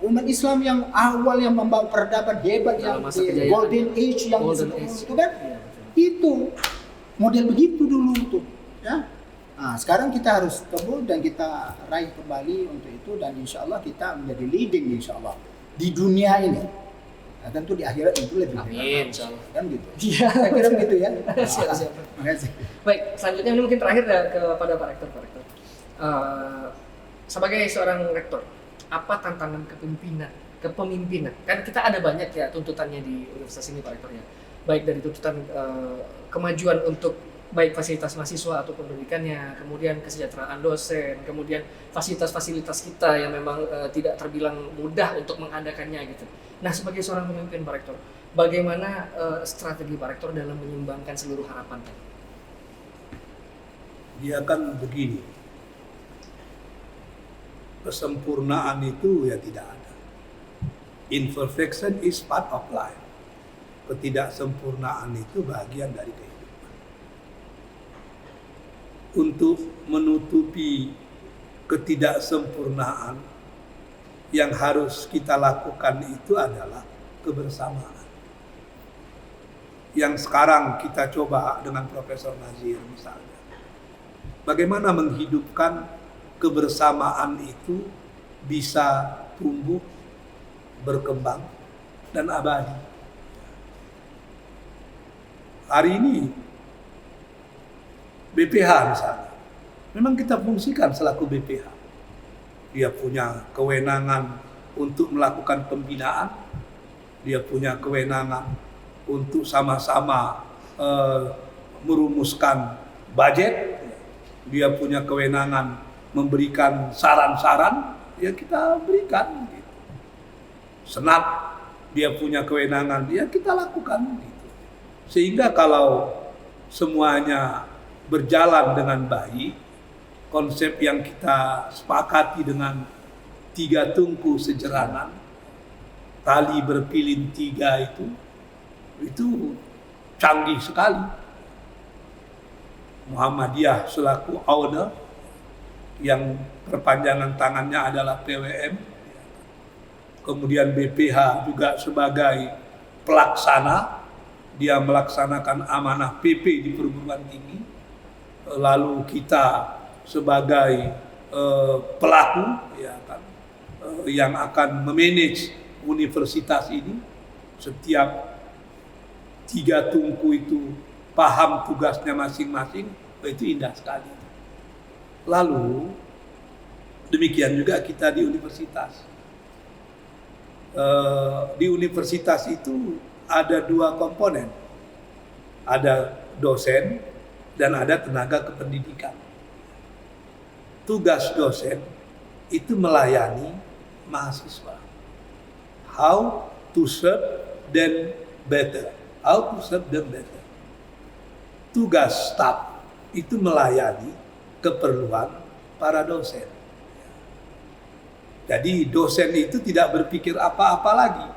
umat Islam yang awal, yang membawa peradaban hebat, yang golden age yang itu kan, itu model begitu dulu tuh, ya. Sekarang kita harus kebul dan kita raih kembali untuk itu, dan insya Allah kita menjadi leading insya Allah di dunia ini. Tentu di akhirat itu lebih. Amin, insya Allah. Kan gitu. Iya. Saya kira begitu ya. Siap. Makasih. Baik, selanjutnya ini mungkin terakhir kepada Pak Rektor. Sebagai seorang rektor, apa tantangan kepemimpinan? Kan kita ada banyak ya tuntutannya di universitas ini Pak Rektor ya. Baik dari tuntutan kemajuan untuk baik fasilitas mahasiswa atau pendidikannya, kemudian kesejahteraan dosen, kemudian fasilitas-fasilitas kita yang memang tidak terbilang mudah untuk mengadakannya gitu. Nah, sebagai seorang pemimpin Pak Rektor, bagaimana strategi Pak Rektor dalam menyumbangkan seluruh harapan tadi? Dia kan begini, kesempurnaan itu ya tidak ada. Imperfection is part of life. Ketidaksempurnaan itu bagian dari kehidupan. Untuk menutupi ketidaksempurnaan, yang harus kita lakukan itu adalah kebersamaan. Yang sekarang kita coba dengan Profesor Nazir misalnya. Bagaimana menghidupkan kebersamaan itu bisa tumbuh, berkembang, dan abadi. Hari ini BPH misalnya, memang kita fungsikan selaku BPH. Dia punya kewenangan untuk melakukan pembinaan, dia punya kewenangan untuk sama-sama merumuskan budget, dia punya kewenangan memberikan saran-saran, ya kita berikan. Gitu. Senat, dia punya kewenangan, ya kita lakukan. Gitu. Sehingga kalau semuanya berjalan dengan baik, konsep yang kita sepakati dengan 3 tungku sejeranan, tali berpilin 3 itu canggih sekali. Muhammadiyah selaku owner, yang perpanjangan tangannya adalah PWM, kemudian BPH juga sebagai pelaksana, dia melaksanakan amanah PP di perguruan tinggi, lalu kita sebagai pelaku, ya kan, yang akan memanage universitas ini, setiap 3 tungku itu paham tugasnya masing-masing, itu indah sekali. Lalu demikian juga kita di universitas. Di universitas itu ada 2 komponen, ada dosen dan ada tenaga kependidikan. Tugas dosen itu melayani mahasiswa. How to serve them better. How to serve them better. Tugas staf itu melayani keperluan para dosen. Jadi dosen itu tidak berpikir apa-apa lagi.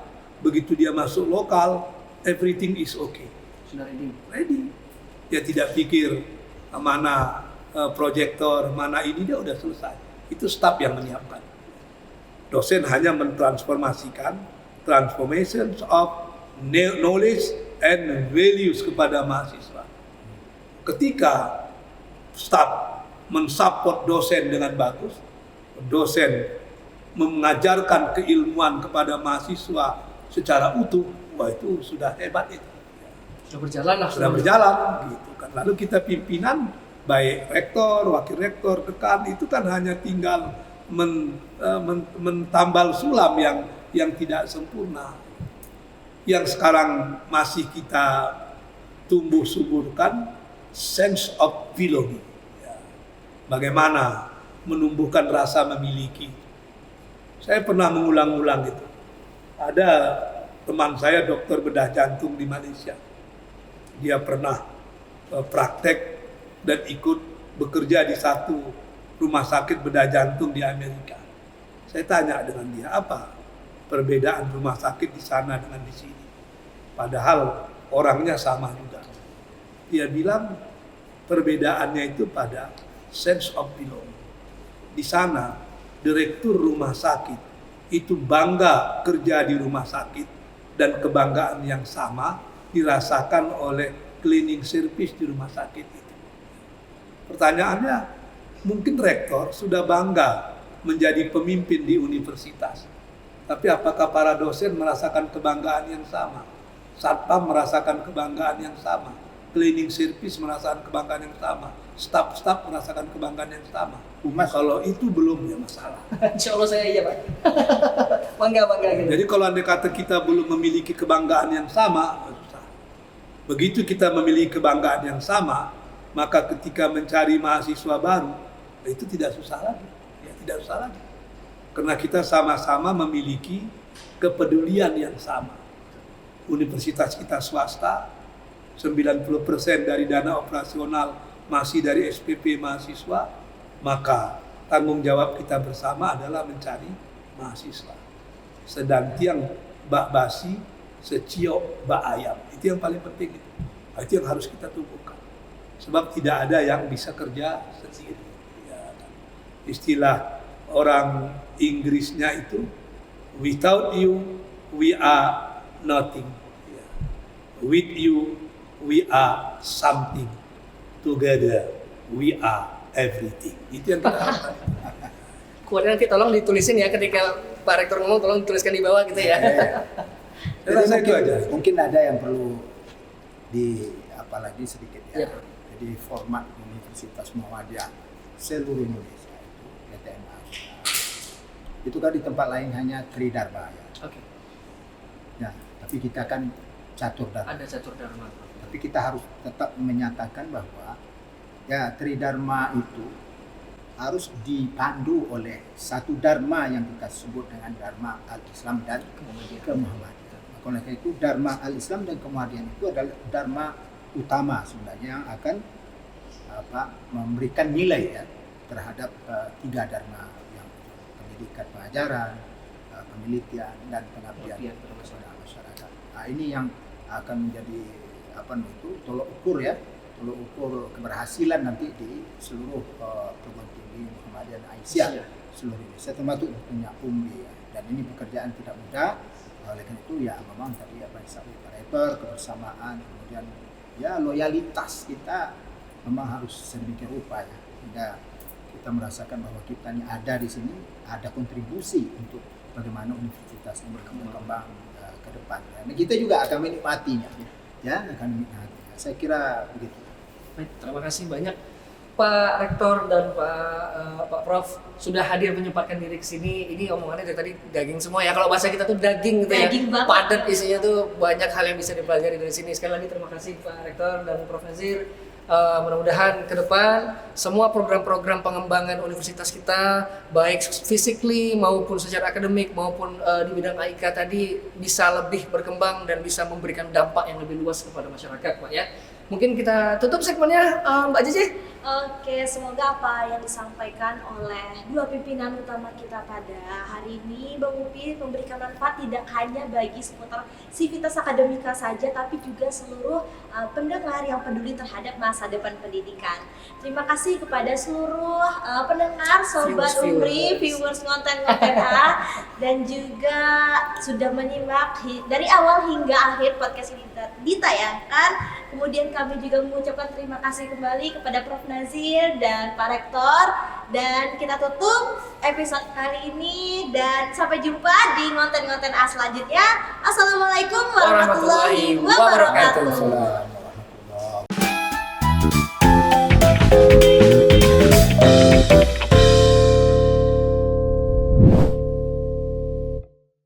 Begitu dia masuk lokal, everything is okay. Sudah ready. Ready. Dia tidak pikir mana proyektor, mana ini, dia udah selesai. Itu staf yang menyiapkan. Dosen hanya mentransformasikan transformations of knowledge and values kepada mahasiswa. Ketika staf mensupport dosen dengan bagus, dosen mengajarkan keilmuan kepada mahasiswa secara utuh, wah itu sudah hebat itu. Sudah berjalan lah. Sudah berjalan gitu kan. Lalu kita pimpinan, baik rektor, wakil rektor, dekan, itu kan hanya tinggal mentambal sulam yang tidak sempurna. Yang sekarang masih kita tumbuh suburkan sense of belonging. Ya. Bagaimana menumbuhkan rasa memiliki. Saya pernah mengulang-ulang itu. Ada teman saya dokter bedah jantung di Malaysia. Dia pernah praktek dan ikut bekerja di satu rumah sakit bedah jantung di Amerika. Saya tanya dengan dia, apa perbedaan rumah sakit di sana dengan di sini? Padahal orangnya sama juga. Dia bilang perbedaannya itu pada sense of belonging. Di sana direktur rumah sakit itu bangga kerja di rumah sakit, dan kebanggaan yang sama dirasakan oleh cleaning service di rumah sakit itu. Pertanyaannya, mungkin rektor sudah bangga menjadi pemimpin di universitas, tapi apakah para dosen merasakan kebanggaan yang sama? Satpam merasakan kebanggaan yang sama, cleaning service merasakan kebanggaan yang sama, staf-staf merasakan kebanggaan yang sama. Kalau itu belum, ya masalah. Insya Allah saya iya Pak. Bangga gitu. Jadi kalau andai kata kita belum memiliki kebanggaan yang sama, susah. Begitu kita memiliki kebanggaan yang sama, maka ketika mencari mahasiswa baru, itu tidak susah lagi. Ya, tidak susah lagi. Karena kita sama-sama memiliki kepedulian yang sama. Universitas kita swasta, 90% dari dana operasional masih dari SPP mahasiswa, maka tanggung jawab kita bersama adalah mencari mahasiswa. Sedang tiang bak basi, seciok bak ayam. Itu yang paling penting itu. Itu yang harus kita tumbuhkan. Sebab tidak ada yang bisa kerja sendiri. Ya, kan? Istilah orang Inggrisnya itu, without you, we are nothing. Ya. With you, we are something. Together, we are everything. Itu yang kita harapkan. Kemudian nanti tolong ditulisin ya, ketika Pak Rektor ngomong tolong dituliskan di bawah gitu ya. Saya rasa itu aja. Mungkin ada yang perlu apalagi sedikit ya. Ya. Jadi format Universitas Muhammadiyah seluruh Indonesia itu PTMA. Itu kan di tempat lain hanya Tridharma ya. Oke. Nah, tapi kita kan catur dharma. Ada catur dharma. Tapi kita harus tetap menyatakan bahwa ya Tridharma itu harus dipandu oleh satu dharma yang kita sebut dengan dharma al-Islam dan kemuhammadiyah. Oleh karena itu dharma al-Islam dan kemuhammadiyah itu adalah dharma utama sebenarnya yang akan memberikan nilai ya terhadap 3 dharma yang pendidikan, pengajaran, penelitian dan pengabdian kepada masyarakat. Nah, ini yang akan menjadi tolok ukur ya. Tolok ukur keberhasilan nanti di seluruh perguruan tinggi Muhammadiyah dan Aisyah seluruh Indonesia, termasuk punya UMBI ya. Dan ini pekerjaan tidak mudah. Oleh karena itu ya memang tadi apa yang disampaikan Pak Rektor, kebersamaan, kemudian ya loyalitas kita memang harus sedemikian rupa ya. Hingga kita merasakan bahwa kita ini ada di sini, ada kontribusi untuk bagaimana universitas ini berkembang ke depan. Dan kita juga akan menikmatinya, ya, akan menikmatinya. Saya kira begitu. Baik, terima kasih banyak Pak Rektor dan Pak Prof sudah hadir menyempatkan diri ke sini. Ini omongannya dari tadi daging semua ya. Kalau bahasa kita tuh daging gitu ya. Daging banget. Padat isinya tuh, banyak hal yang bisa dipelajari dari sini. Sekali lagi terima kasih Pak Rektor dan Prof Nazir. Mudah-mudahan ke depan semua program-program pengembangan universitas kita baik physically maupun secara akademik maupun di bidang AIK tadi bisa lebih berkembang dan bisa memberikan dampak yang lebih luas kepada masyarakat, Pak ya. Mungkin kita tutup segmennya, Mbak Cici. Oke, semoga apa yang disampaikan oleh dua pimpinan utama kita pada hari ini, Bang Upi, memberikan manfaat tidak hanya bagi seputar sivitas akademika saja, tapi juga seluruh pendengar yang peduli terhadap masa depan pendidikan. Terima kasih kepada seluruh pendengar, sobat Umri, viewers konten-konten A, dan juga sudah menyimak dari awal hingga akhir podcast ini ditayangkan. Kemudian kami juga mengucapkan terima kasih kembali kepada Prof Nazir dan Pak Rektor. Dan kita tutup episode kali ini dan sampai jumpa di konten-konten A selanjutnya. Assalamualaikum warahmatullahi wabarakatuh.